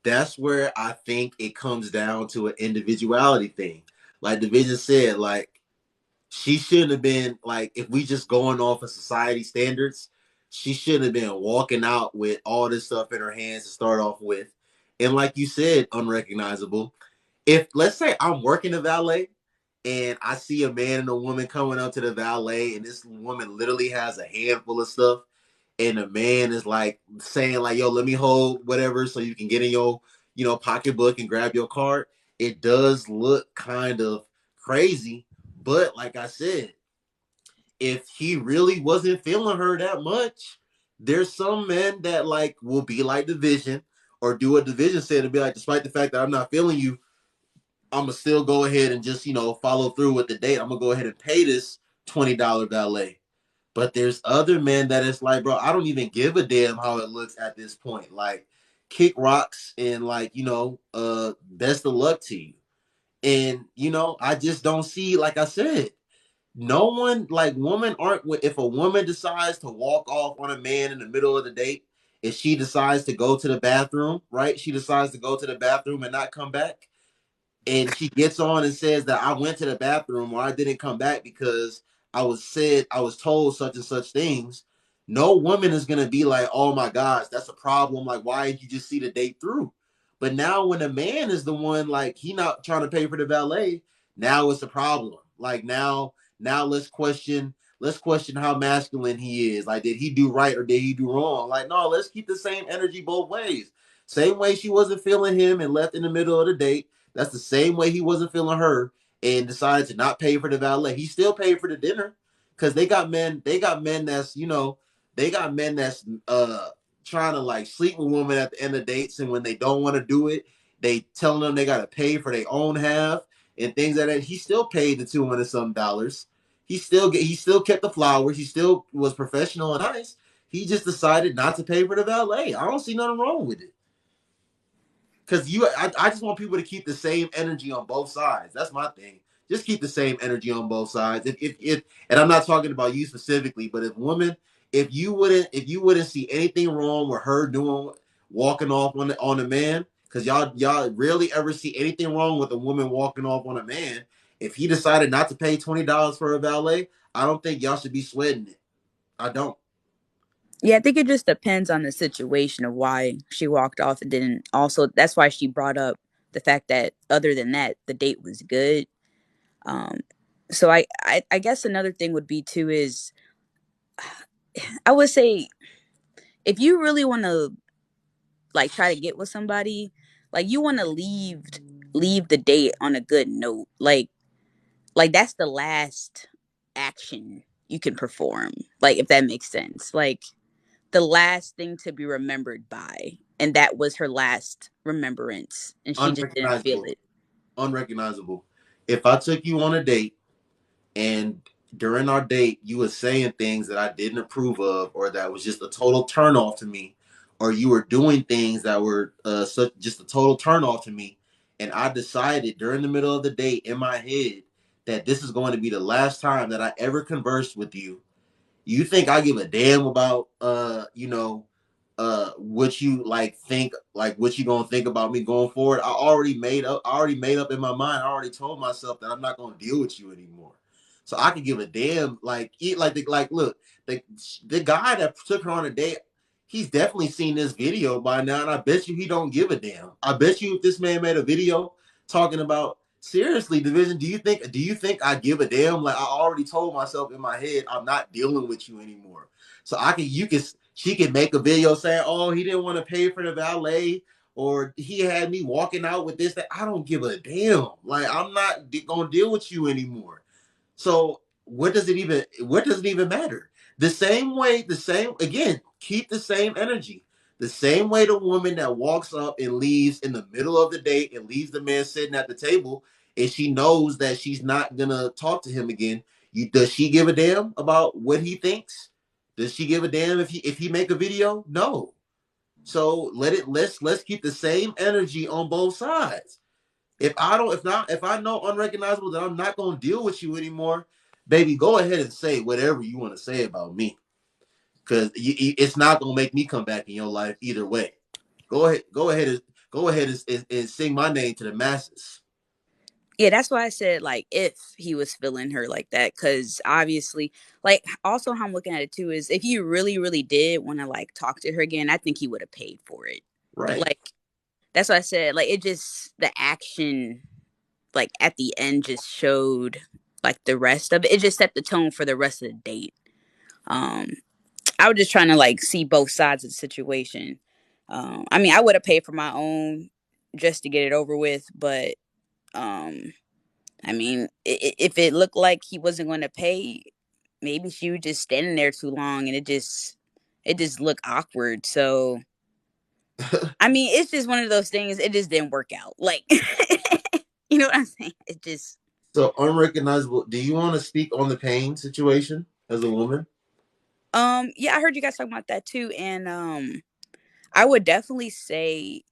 that's where I think it comes down to an individuality thing. Like Division said, like she shouldn't have been like, if we just going off of society standards, she shouldn't have been walking out with all this stuff in her hands to start off with. And like you said, unrecognizable. If let's say I'm working a valet and I see a man and a woman coming up to the valet, and this woman literally has a handful of stuff, and the man is like saying like, yo, let me hold whatever so you can get in your, pocketbook and grab your card. It does look kind of crazy, but like I said, if he really wasn't feeling her that much, there's some men that like will be like Division or do what Division said and be like, despite the fact that I'm not feeling you, I'm gonna still go ahead and just follow through with the date. I'm gonna go ahead and pay this $20 valet. But there's other men that it's like, bro, I don't even give a damn how it looks at this point. Like, kick rocks and like, best of luck to you. And I just don't see, like I said, no one, like, women aren't, if a woman decides to walk off on a man in the middle of the date, if she decides to go to the bathroom, right? She decides to go to the bathroom and not come back, and she gets on and says that I went to the bathroom or I didn't come back because I was told such and such things. No woman is gonna be like, oh my gosh, that's a problem. Like, why did you just see the date through? But now when a man is the one, like, he not trying to pay for the valet, now it's a problem. Like, now let's question how masculine he is. Like, did he do right or did he do wrong? Like, no, let's keep the same energy both ways. Same way she wasn't feeling him and left in the middle of the date, that's the same way he wasn't feeling her and decided to not pay for the valet. He still paid for the dinner because they got men that's trying to like sleep with women at the end of dates, and when they don't want to do it, they telling them they gotta pay for their own half and things like that. He still paid the $200 some. He still kept the flowers. He still was professional and nice. He just decided not to pay for the valet. I don't see nothing wrong with it. Because I just want people to keep the same energy on both sides. That's my thing. Just keep the same energy on both sides. If and I'm not talking about you specifically, but if you wouldn't see anything wrong with her doing walking off on a man, because y'all rarely ever see anything wrong with a woman walking off on a man. If he decided not to pay $20 for a valet, I don't think y'all should be sweating it. I don't. Yeah, I think it just depends on the situation of why she walked off and didn't. Also, that's why she brought up the fact that other than that, the date was good. Um, so I guess another thing would be too is, I would say, if you really want to like try to get with somebody, like you want to leave the date on a good note. Like that's the last action you can perform. Like if that makes sense. Like the last thing to be remembered by. And that was her last remembrance. And she just didn't feel Unrecognizable. it. Unrecognizable. If I took you on a date and during our date you were saying things that I didn't approve of, or that was just a total turnoff to me, or you were doing things that were just a total turnoff to me, and I decided during the middle of the date in my head that this is going to be the last time that I ever conversed with you, you think I give a damn about what you like think, like what you gonna think about me going forward? I already made up in my mind. I already told myself that I'm not gonna deal with you anymore. So I can give a damn, like eat like look, the guy that took her on a date, he's definitely seen this video by now, and I bet you he don't give a damn. I bet you if this man made a video talking about, seriously, Division, do you think I give a damn? Like I already told myself in my head, I'm not dealing with you anymore. So she can make a video saying, "Oh, he didn't want to pay for the valet, or he had me walking out with this." That I don't give a damn. Like I'm not gonna deal with you anymore. So what does it even matter? The same way, the same again, keep the same energy. The same way the woman that walks up and leaves in the middle of the date and leaves the man sitting at the table, and she knows that she's not gonna talk to him again. Does she give a damn about what he thinks? Does she give a damn if he make a video? No. So let's keep the same energy on both sides. If I know unrecognizable that I'm not gonna deal with you anymore, baby, go ahead and say whatever you want to say about me, because it's not gonna make me come back in your life either way. Go ahead and sing my name to the masses. Yeah, that's why I said like if he was feeling her like that, because obviously, like also how I'm looking at it too is if he really, really did want to like talk to her again, I think he would have paid for it. Right. Like that's what I said. Like it just the action like at the end just showed like the rest of it. It just set the tone for the rest of the date. Um, I was just trying to like see both sides of the situation. I mean, I would have paid for my own just to get it over with, but um, I mean, if it looked like he wasn't going to pay, maybe she was just standing there too long, and it just looked awkward. So, I mean, it's just one of those things. It just didn't work out. Like, you know what I'm saying? It just So unrecognizable. Do you want to speak on the pain situation as a woman? yeah, I heard you guys talking about that too, and I would definitely say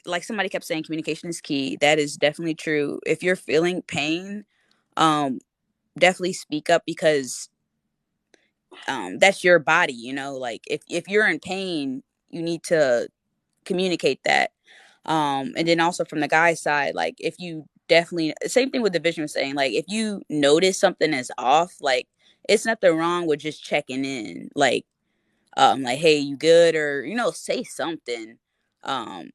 like somebody kept saying communication is key. That is definitely true. If you're feeling pain, um definitely speak up because that's your body, like if you're in pain, you need to communicate that. And then also from the guy's side, like if you definitely same thing with the vision was saying, like if you notice something is off, like it's nothing wrong with just checking in, like hey, you good, or say something. um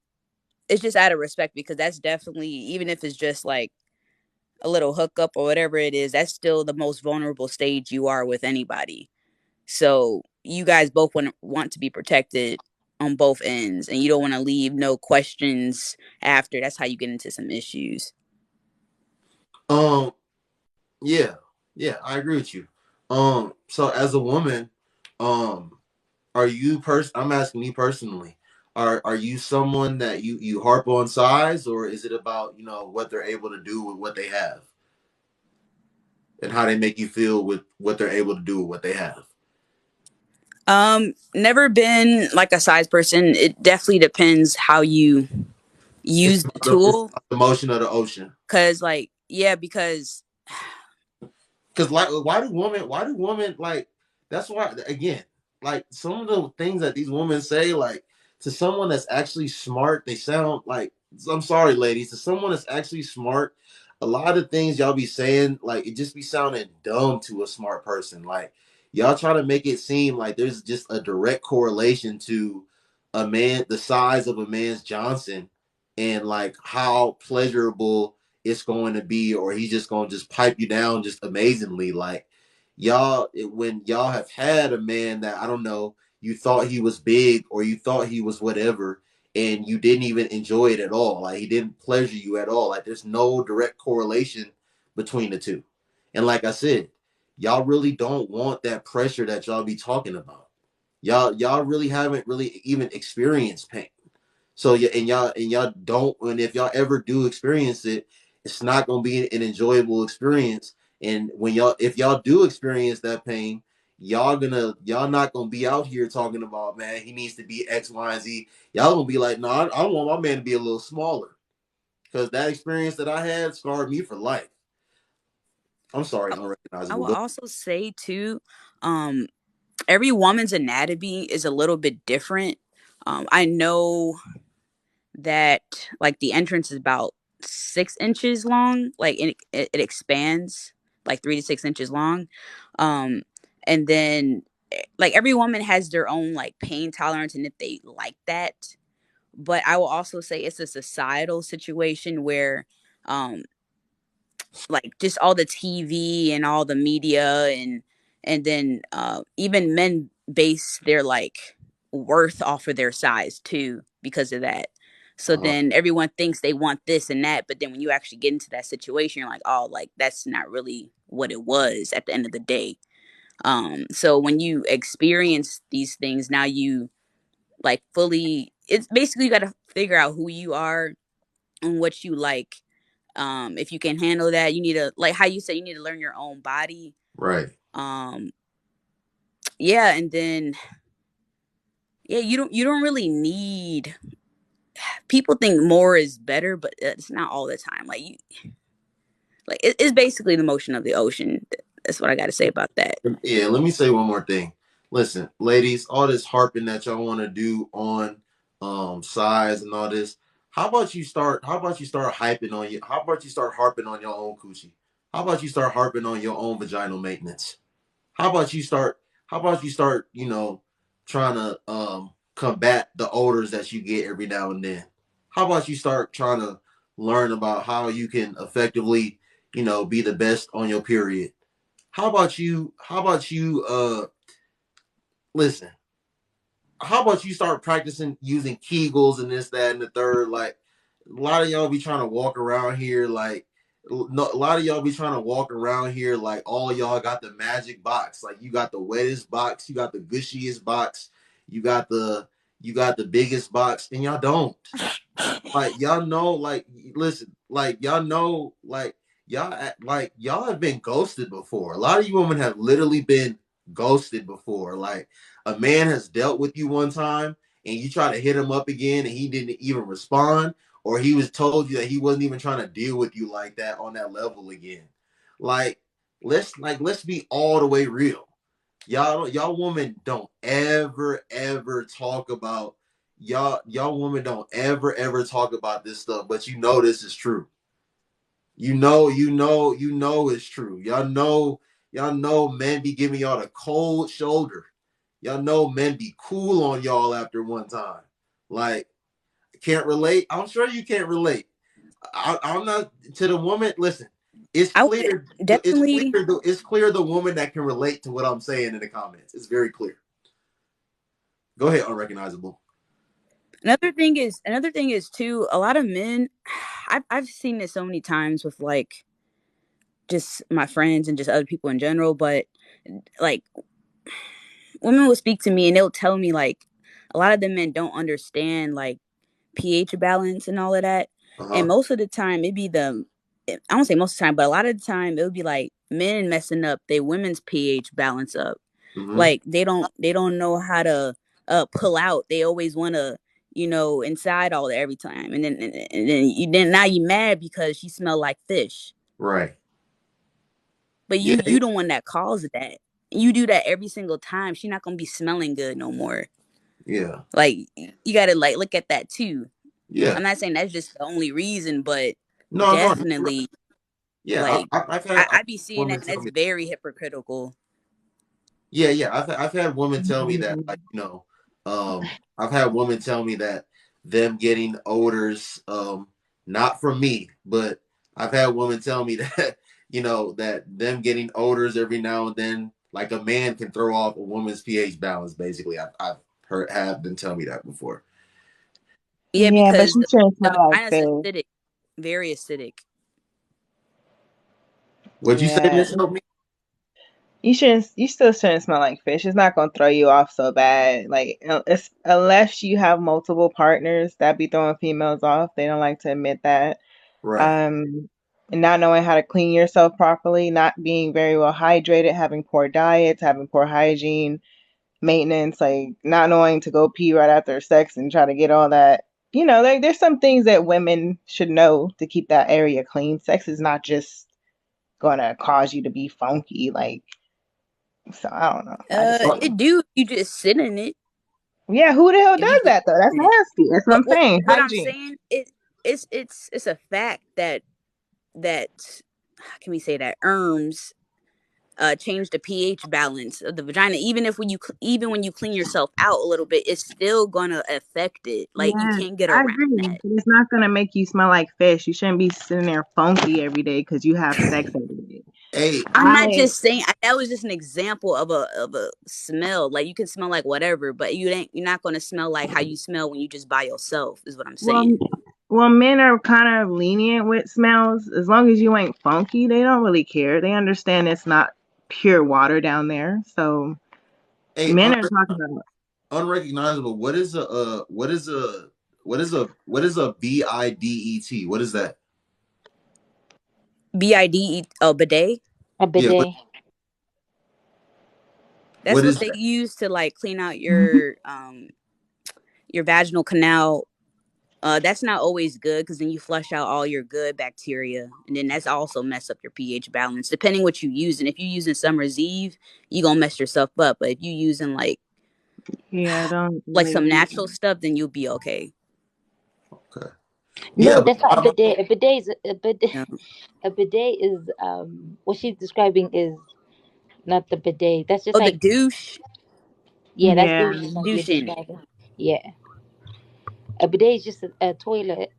it's just out of respect because that's definitely, even if it's just like a little hookup or whatever it is, that's still the most vulnerable stage you are with anybody. So you guys both want to be protected on both ends, and you don't want to leave no questions after. That's how you get into some issues. Um, yeah, yeah, I agree with you. So as a woman, um, I'm asking you personally, are you someone that you harp on size, or is it about what they're able to do with what they have, and how they make you feel with what they're able to do with what they have? Never been like a size person. It definitely depends how you use the It's tool. about the motion of the ocean. Cause like, yeah, because Because like, why do women like? That's why, again, like some of the things that these women say, like to someone that's actually smart, they sound like, I'm sorry, ladies, to someone that's actually smart, a lot of things y'all be saying, like it just be sounding dumb to a smart person. Like y'all try to make it seem like there's just a direct correlation to the size of a man's Johnson, and like how pleasurable it's going to be, or he's just going to just pipe you down just amazingly. Like when y'all have had a man that, I don't know, you thought he was big or you thought he was whatever, and you didn't even enjoy it at all. Like he didn't pleasure you at all. Like there's no direct correlation between the two. And like I said, y'all really don't want that pressure that y'all be talking about. Y'all really haven't really even experienced pain. So yeah, and y'all don't. And if y'all ever do experience it, it's not gonna be an enjoyable experience. And when if y'all do experience that pain, y'all not gonna be out here talking about, man, he needs to be X, Y, and Z. Y'all gonna be like, no, I want my man to be a little smaller because that experience that I had scarred me for life. I'm sorry, I will unrecognizable. also say too, every woman's anatomy is a little bit different. I know that like the entrance is about 6 inches long, like it expands like 3 to 6 inches long. Um, and then like every woman has their own like pain tolerance and if they like that. But I will also say it's a societal situation where um like just all the TV and all the media and then even men base their like worth off of their size too because of that. So Uh-huh. then everyone thinks they want this and that, but then when you actually get into that situation, you're like, oh, like that's not really what it was at the end of the day. So when you experience these things, now you like fully, it's basically you got to figure out who you are and what you like. If you can handle that, you need to, like how you said, you need to learn your own body. Right. um yeah, and then yeah, you don't really need, people think more is better, but it's not all the time. Like you, like it's basically the motion of the ocean. That's what I got to say about that. Yeah, let me say one more thing. Listen, ladies, all this harping that y'all want to do on size and all this, how about you start hyping on you? How about you start harping on your own coochie? How about you start harping on your own vaginal maintenance? How about you start trying to combat the odors that you get every now and then? How about you start trying to learn about how you can effectively, be the best on your period? How about you listen, how about you start practicing using Kegels and this, that, and the third? Like a lot of y'all be trying to walk around here like no, a lot of y'all be trying to walk around here like all y'all got the magic box. Like you got the wettest box, you got the gushiest box, you got the biggest box, and y'all don't. Like y'all know, like listen, like y'all know, y'all have been ghosted before. A lot of you women have literally been ghosted before. Like a man has dealt with you one time and you try to hit him up again and he didn't even respond, or he was told you that he wasn't even trying to deal with you like that on that level again. Like let's be all the way real. Y'all women don't ever talk about y'all women don't ever talk about this stuff, but this is true. You know it's true. Y'all know men be giving y'all the cold shoulder. Y'all know men be cool on y'all after one time. Like, can't relate. I'm sure you can't relate. I'm not to the woman. Listen, it's I would clear. It's clear. definitely, It's clear the woman that can relate to what I'm saying in the comments. It's very clear. Go ahead, unrecognizable. another thing is too, a lot of men, I've seen this so many times with like just my friends and just other people in general, but like women will speak to me and they'll tell me like a lot of the men don't understand like pH balance and all of that. Uh And huh. most of the time it'd be I don't say most of the time, but a lot of the time it would be like men messing up their women's pH balance up. Mm-hmm. Like they don't know how to pull out. They always want to, inside all that every time. And then now you mad because she smell like fish. Right. But Yeah. you the one that caused that. You do that every single time. She not gonna be smelling good no more. Yeah. Like you gotta like look at that too. Yeah. I'm not saying that's just the only reason, but No. No. You're right. definitely Yeah. like I've had I be seeing that women and tell that's me. very hypocritical. Yeah. Yeah. I've had women tell me that, like, I've had women tell me that them getting odors, not from me, but I've had women tell me that that them getting odors every now and then, like a man can throw off a woman's pH balance. Basically, I've heard have them tell me that before. Yeah, Yeah, but because she shouldn't the smell like vagina's fish. acidic, very acidic. What'd you say, Yeah. Miss Help Me? You still shouldn't smell like fish. It's not gonna throw you off so bad. Like it's, unless you have multiple partners that be throwing females off. They don't like to admit that. Right. Um, and not knowing how to clean yourself properly, not being very well hydrated, having poor diets, having poor hygiene, maintenance, like not knowing to go pee right after sex and try to get all that. Like there's some things that women should know to keep that area clean. Sex is not just gonna cause you to be funky. Like, so I don't know. I just Uh, think, It do. You just sit in it. yeah, who the hell If you does just that though? That's sit in it. nasty. That's what But I'm saying. what I'm Hygiene. saying, it's a fact that how can we say that change the pH balance of the vagina. Even if even when you clean yourself out a little bit, it's still gonna affect it. Like you Yes, can't get I around agree. that. But it's not gonna make you smell like fish. You shouldn't be sitting there funky every day because you have sex every day. hey, I'm not I just saying that was just an example of a smell. Like you can smell like whatever, but you're not gonna smell like how you smell when you just by yourself. Is what I'm well, saying. men are kind of lenient with smells. As long as you ain't funky, they don't really care. They understand it's not pure water down there. So hey, men are talking about. unrecognizable. What is a BIDET? What is that? BID, oh, bidet. A Yeah, bidet. That's what what is they that? use to like clean out your vaginal canal. That's not always good because then you flush out all your good bacteria, and then that's also mess up your pH balance. Depending what you use, and if you using Summer's Eve, you gonna mess yourself up. But if you using Yeah, don't like really some use natural stuff, then you'll be okay. Okay. No, Yeah, but that's not a bidet. A bidet is a bidet. Yeah. A bidet is what she's describing is not the bidet. That's just Oh, the like, douche, yeah, that's Yeah. douche is what you're douche in it. describing. Yeah, a bidet is just a toilet.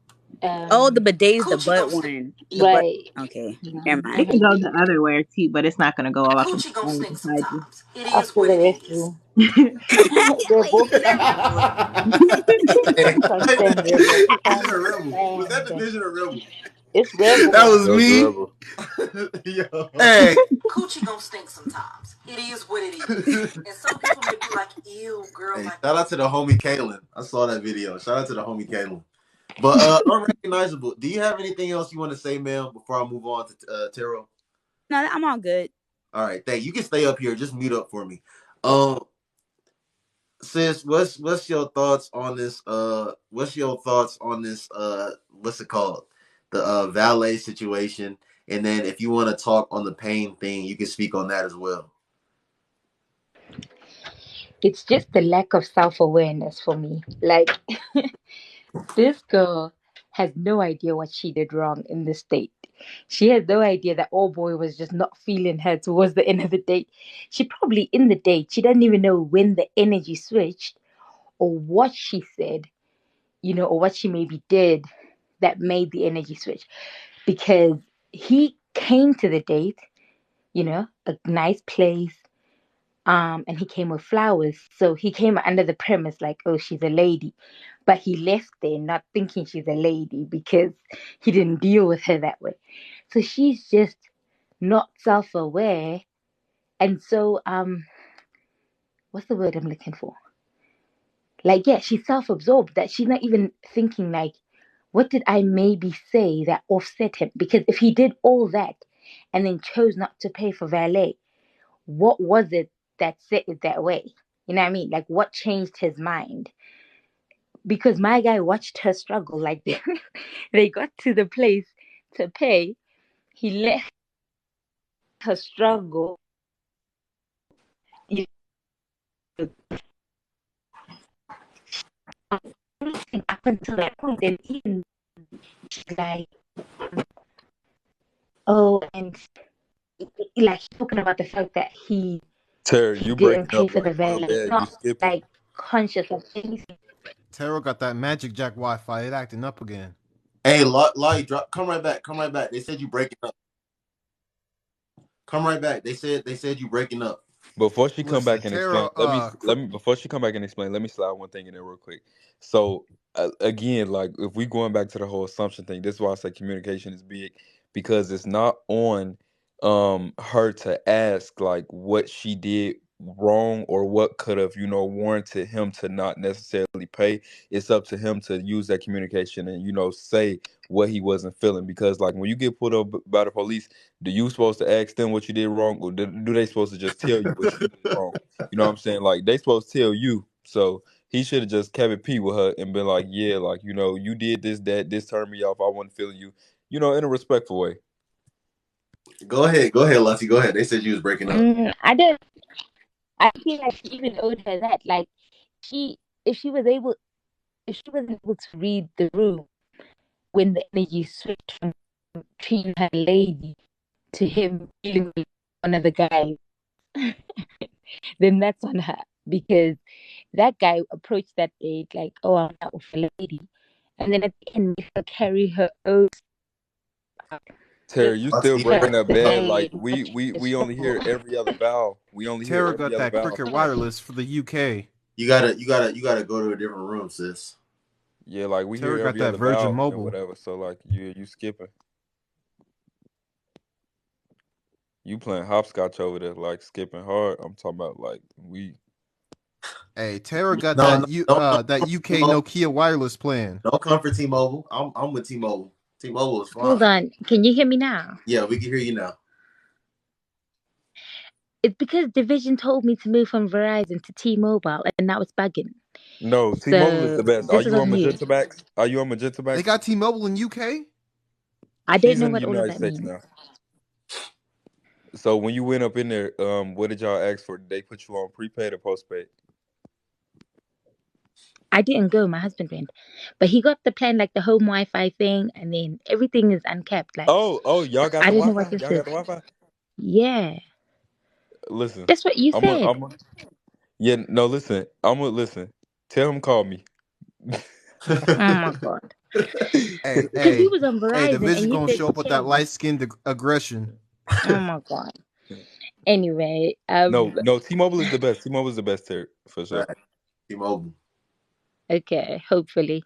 Oh, the Um, bidet is the butt one. The butt. right. Okay, never Yeah. It mind. can go Hmm. the other way too, but it's not gonna go all up inside you. After the restroom, they're Wait, both is that Red Bull? hey, can't stand Rebel. Division Can't or Rebel? Was that stand. Division or Rebel? It's That Rebel. was That was the me. rebel. Yo. Hey. Hey, shout out to the homie Kalen. I saw that video. Shout out to the homie Kalen. But unrecognizable. Do you have anything else you want to say, ma'am, before I move on to Taro? No, I'm all good. All right, thank you. You can stay up here. Just mute up for me. Um, sis, what's your thoughts on this? What's your thoughts on this? What's it called? The valet situation. And then if you want to talk on the pain thing, you can speak on that as well. It's just the lack of self awareness for me. Like, this girl has no idea what she did wrong in this date. She has no idea that old boy was just not feeling her towards the end of the date. She probably in the date, she doesn't even know when the energy switched or what she said, or what she maybe did that made the energy switch. Because he came to the date, a nice place, and he came with flowers. So he came under the premise like, oh, she's a lady. But he left there not thinking she's a lady because he didn't deal with her that way. So she's just not self-aware. And so, what's the word I'm looking for? Like, yeah, she's self-absorbed that she's not even thinking like, what did I maybe say that offset him? Because if he did all that and then chose not to pay for valet, what was it that set it that way? You know what I mean? Like, what changed his mind? Because my guy watched her struggle. Like, they got to the place to pay. He let her struggle. You know, up until that point, and even she's like, oh, and like talking about the fact that he Terry, you didn't breaking pay up for like the real valet, bad. You not skipping. like conscious of anything. Taro got that Magic Jack Wi-Fi. It acting up again. Hey, Lottie, drop. Come right back. Come right back. They said you breaking up. Come right back. They said you breaking up. Before she come Listen, back and explain, Tara. let me before she come back and explain, let me slide one thing in there real quick. So again, like if we going back to the whole assumption thing, this is why I say communication is big because it's not on her to ask like what she did wrong or what could have warranted him to not necessarily pay. It's up to him to use that communication and say what he wasn't feeling because like when you get put up by the police, do you supposed to ask them what you did wrong, or do they supposed to just tell you what you did wrong? You know what I'm saying? Like they supposed to tell you. So he should have just kept it P with her and been like, yeah, like you did this, that, this turned me off. I wasn't feeling you, in a respectful way. Go ahead, Lottie. Go ahead. They said you was breaking up. I don't. I feel like she even owed her that. Like she, if she was able, if she was able to read the room when the energy switched from treating her lady to him dealing with one of the guys, then that's on her because that guy approached that date like, "Oh, I'm out with a lady," and then at the end, made her carry her own stuff. Terry, you still Lottie, Her breaking up the bad. day Like in we such we a we only struggle. hear every other vowel. We only hear Tara every got other that vowel. Cricket Wireless for the UK. you gotta go to a different room, sis. Yeah, like we Tara hear got every that other Virgin vowel and Mobile. whatever. So like you skipping. You playing hopscotch over there, like skipping hard. I'm talking about like we. Hey, Tara got No, that no, don't that come for UK T-Mobile. Nokia wireless plan. Don't come for T-Mobile. I'm with T-Mobile. T-Mobile is Hold fine. on, can you hear me now? Yeah, we can hear you now. It's because Division told me to move from Verizon to T-Mobile, and now it's bugging. No, T-Mobile is So the best. Are this is you on on you. Magenta Max? Are you on Magenta They Max? got T-Mobile in UK. I don't She's know in the what all of United that States means. now. So when you went up in there, what did y'all ask for? Did they put you on prepaid or postpaid? I didn't go, my husband went. But he got the plan like the home Wi-Fi thing, and then everything is uncapped. Like Oh, y'all got I the don't know what Wi-Fi? this Y'all got is. the Wi-Fi? Yeah. Listen, That's what you I'm gonna, said. I'm gonna, yeah, no, listen, I'm gonna listen. Tell him call me. Oh my god. Hey, Because he hey, was on hey, Verizon Division and he gonna said show to up with that change. light skinned aggression. Oh my god. Anyway, No, T-Mobile is the best. T-Mobile is the best, Terry, for sure. Right. T-Mobile. okay, hopefully.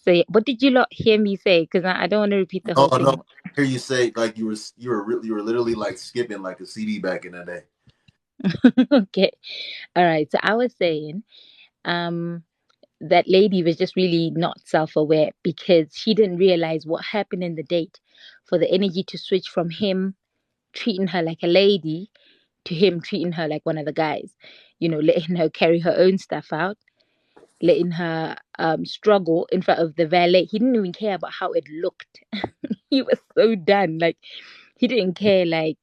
So what did you lot hear me say? Because I don't want to repeat the Oh whole no, thing. I hear you say like you were literally like skipping like a CD back in the day. okay. All right. So I was saying, that lady was just really not self-aware because she didn't realize what happened in the date for the energy to switch from him treating her like a lady to him treating her like one of the guys, letting her carry her own stuff out, letting her struggle in front of the valet. He didn't even care about how it looked. He was so done. Like he didn't care. Like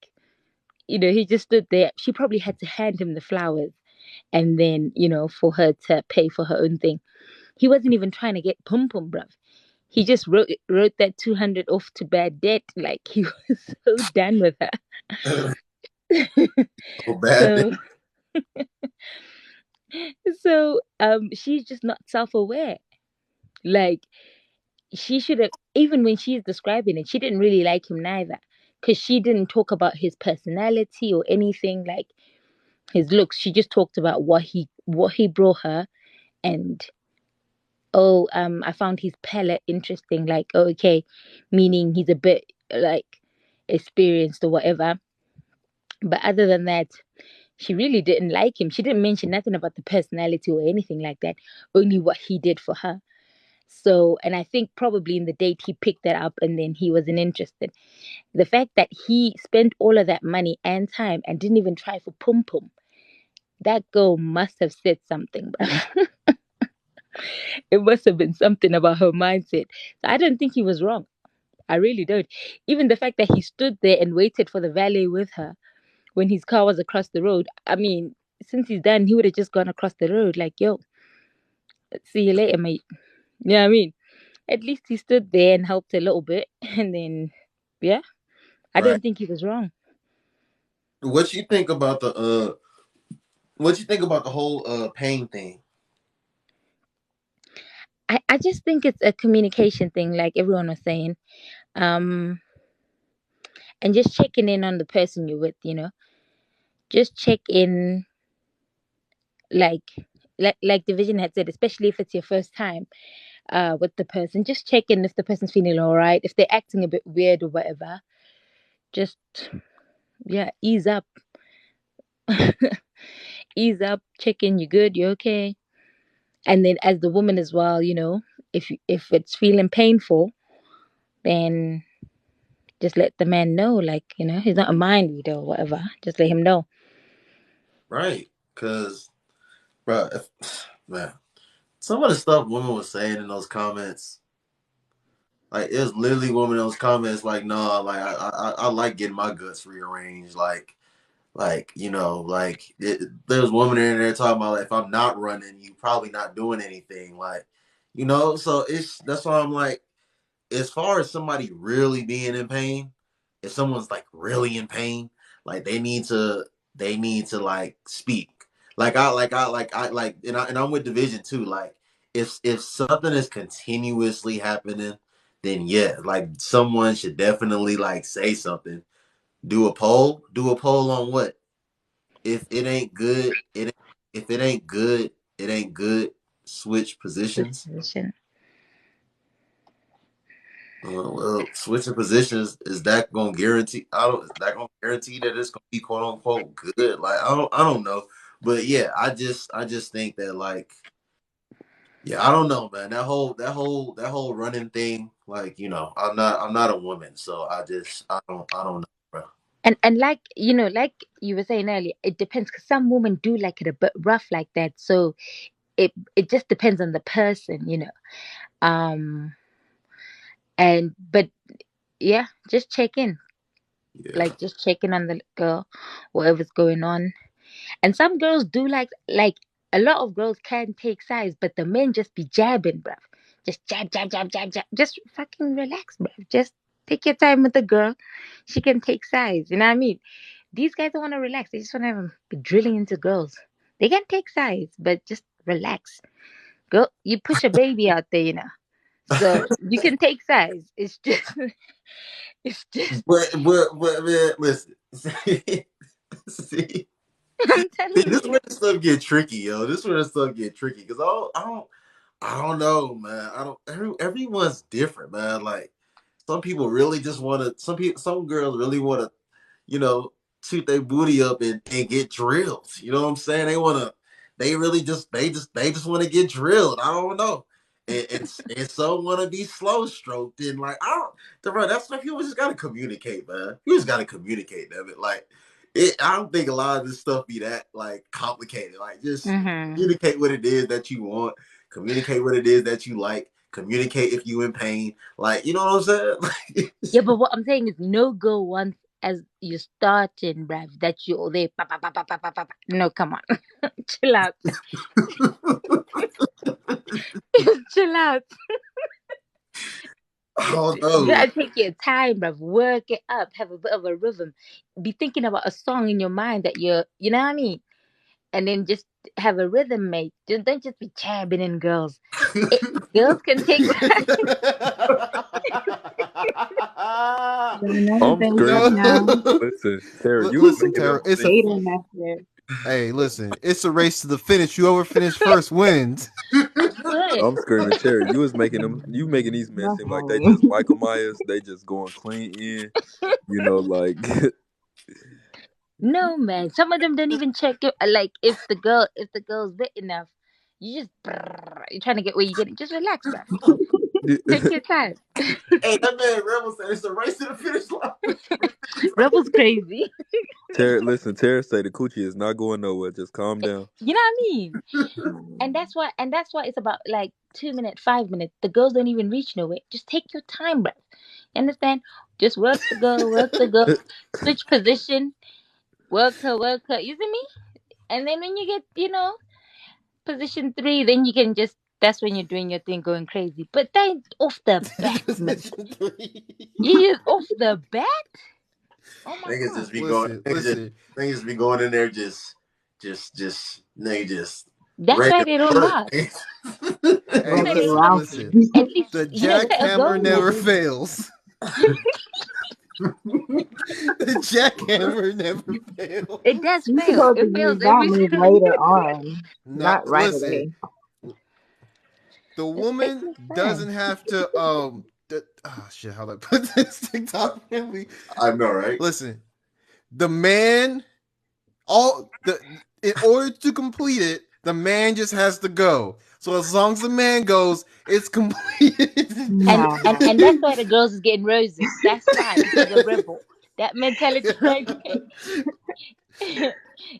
he just stood there. She probably had to hand him the flowers and then for her to pay for her own thing. He wasn't even trying to get pum pum, bruv. He just wrote that 200 off to bad debt. Like he was so done with her. Oh, bad. so she's just not self-aware. Like she should have, even when she's describing it, she didn't really like him neither. Because she didn't talk about his personality or anything like his looks. She just talked about what he brought her and I found his palette interesting, like, oh, okay, meaning he's a bit like experienced or whatever. But other than that, she really didn't like him. She didn't mention nothing about the personality or anything like that, only what he did for her. So, and I think probably in the date he picked that up and then he wasn't interested. The fact that he spent all of that money and time and didn't even try for pum pum, that girl must have said something. It must have been something about her mindset. So I don't think he was wrong. I really don't. Even the fact that he stood there and waited for the valet with her when his car was across the road. I mean, since he's done, he would have just gone across the road, like, yo, see you later, mate. You know what I mean? At least he stood there and helped a little bit. And then, yeah, I Right. don't think he was wrong. What you think about the whole pain thing? I just think it's a communication thing, like everyone was saying. And just checking in on the person you're with. just check in, like like Division had said, especially if it's your first time with the person. Just check in if the person's feeling all right, if they're acting a bit weird or whatever. Just, yeah, ease up. Ease up, check in, you good, you okay. And then as the woman as well, if it's feeling painful, then just let the man know, like, he's not a mind reader or whatever. Just let him know. Right. Because, bro, man, some of the stuff women was saying in those comments, like, it was literally women in those comments, like, no, like, I like getting my guts rearranged. Like, there's women in there talking about, like, if I'm not running, you probably not doing anything. Like, so that's why I'm like, as far as somebody really being in pain, if someone's like really in pain, like they need to like speak. And I'm with Division too. Like if something is continuously happening, then yeah, like someone should definitely like say something. Do a poll. Do a poll on what? If it ain't good, if it ain't good, it ain't good. Switch positions. Well, switching positions, is that gonna guarantee? Is that gonna guarantee that it's gonna be quote unquote good? Like I don't know, but yeah, I just think that like, yeah, I don't know, man. That whole running thing, like I'm not a woman, so I don't know, bro. And like like you were saying earlier, it depends, because some women do like it a bit rough like that. So it just depends on the person. But yeah, just check in. Yeah. Like, just check in on the girl, whatever's going on. And some girls do like a lot of girls can take sides, but the men just be jabbing, bruv. Just jab, jab, jab, jab, jab. Just fucking relax, bruv. Just take your time with the girl. She can take sides. You know what I mean? These guys don't want to relax. They just want to be drilling into girls. They can take sides, but just relax. Girl, you push a baby out there. So you can take sides. It's just, but man, listen. See, I'm telling this is you. where the stuff get tricky, yo. This is where the stuff get tricky because I don't know, man. I don't. Everyone's different, man. Like some people really just want to. Some girls really want to, shoot their booty up and get drilled. You know what I'm saying? They really just want to get drilled. I don't know. And some want to be slow stroked and like that's stuff you just gotta communicate, man. You just gotta communicate, damn it. Like I don't think a lot of this stuff be that like complicated. Like just communicate what it is that you want, communicate what it is that you like, communicate if you in pain. Like, you know what I'm saying? Yeah, but what I'm saying is, no girl wants, as you starting, bruv, that you're there. Pa, pa, pa, pa, pa, pa, pa. No, come on. Chill out. Chill out. Oh You no. gotta take your time, bruv. Work it up. Have a bit of a rhythm. Be thinking about a song in your mind that you know what I mean? And then just have a rhythm, mate. Don't just be chabbing in girls. Girls can take time. I'm screaming. No. Listen, Terry, you was Listen, making Tara, them it's seem. Hater message. hey, listen, it's a race to the finish. Whoever finished first wins. Good. I'm screaming, Terry. You making these men seem like they Definitely. just Michael Myers. They just going clean in. Like No, man. Some of them don't even check it. Like, if the girl's wet enough, you just you're trying to get where you get it. Just relax, bro. Take your time. Hey, that man Rebel said it's a race to the finish line. Rebel's crazy. Terry. Listen, Terry say the coochie is not going nowhere. Just calm down. You know what I mean? And that's why it's about like 2 minutes, 5 minutes. The girls don't even reach nowhere. Just take your time, bro. You understand? Just work the girl, switch position, work her. You see me? And then when you get, position 3, then you can that's when you're doing your thing, going crazy. But then off the bat, man. You just off the bat? Oh my Niggas god. just be going. Listen. Niggas be going in there just nigga just. That's ready why to they don't work. last. Hey, Why they don't listen, last. listen. At least, The set a jackhammer goal. never fails. The jackhammer never fails. It does You're fail. supposed to It fails use that every move time. later on, No, not right listen. away. The It's woman freaking fun. doesn't have to oh shit, how do I put this TikTok family? I know, right? Listen, the man in order to complete it, the man just has to go. So as long as the man goes, it's completed. And Nah. and that's why the girls is getting roses. That's why, because of Rebel. That mentality right there.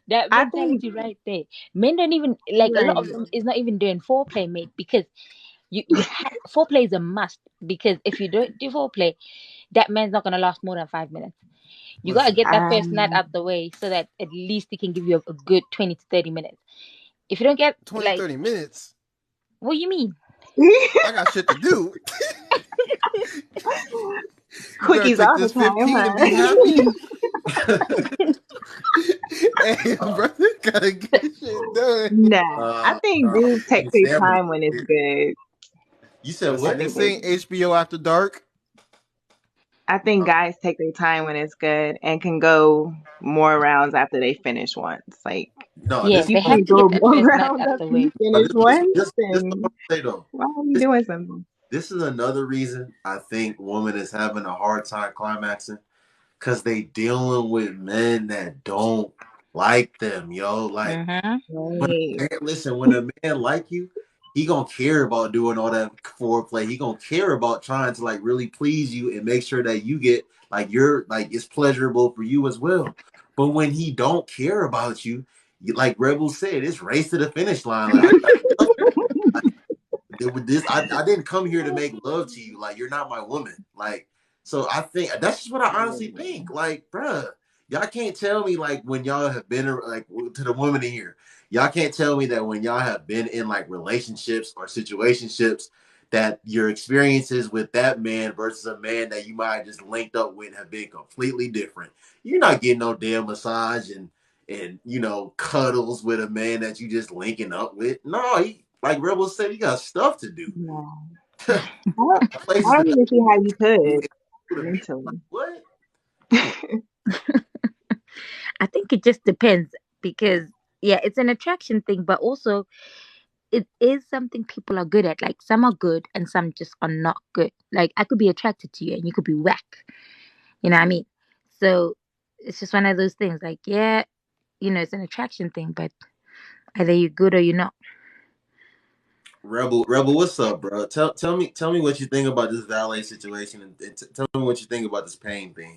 That I think mentality right there. Men don't even like, a lot of right. them is not even doing foreplay, mate, because you have foreplay is a must, because if you don't do foreplay, that man's not gonna last more than 5 minutes. You gotta Listen, get that first nut Um, out the way so that at least he can give you a good 20 to 30 minutes. If you don't get 20, like, 30 minutes. what you mean? I got shit to do. You better Quickies take all this the time, 15 and be happy. Hmm. Hey, brother, gotta get shit done. nah, I think dudes take Your their stamina. time when it's good. You said Listen, what? this ain't HBO After Dark. I think guys take their time when it's good and can go more rounds after they finish once. Like, No, Yeah, if this you they have can't to get go that more first nut rounds out the after you way. finish once, this what then I'm gonna say though. why are you This doing something? this is another reason I think women is having a hard time climaxing because they dealing with men that don't like them, yo. Like Mm-hmm. when Right. listen, when a man like you, he gonna care about doing all that foreplay. He gonna care about trying to like really please you and make sure that you get like you're like it's pleasurable for you as well. But when he don't care about you, like Rebel said, it's race to the finish line. Like with this, I didn't come here to make love to you. Like you're not my woman. Like so, I think that's just what I honestly think. Like, bruh, y'all can't tell me like when y'all have been like to the woman in here. Y'all can't tell me that when y'all have been in like relationships or situationships that your experiences with that man versus a man that you might have just linked up with have been completely different. You're not getting no damn massage and cuddles with a man that you just linking up with. No, like Rebel said, you got stuff to do. No. I Places to don't even see how you do. could Like, mentally. what? I think it just depends, because yeah, it's an attraction thing, but also it is something people are good at. Like, some are good and some just are not good. Like, I could be attracted to you and you could be whack. You know what I mean? So it's just one of those things. Like, yeah, it's an attraction thing, but either you're good or you're not. Rebel, what's up, bro? Tell me what you think about this valet situation, and tell me what you think about this pain thing.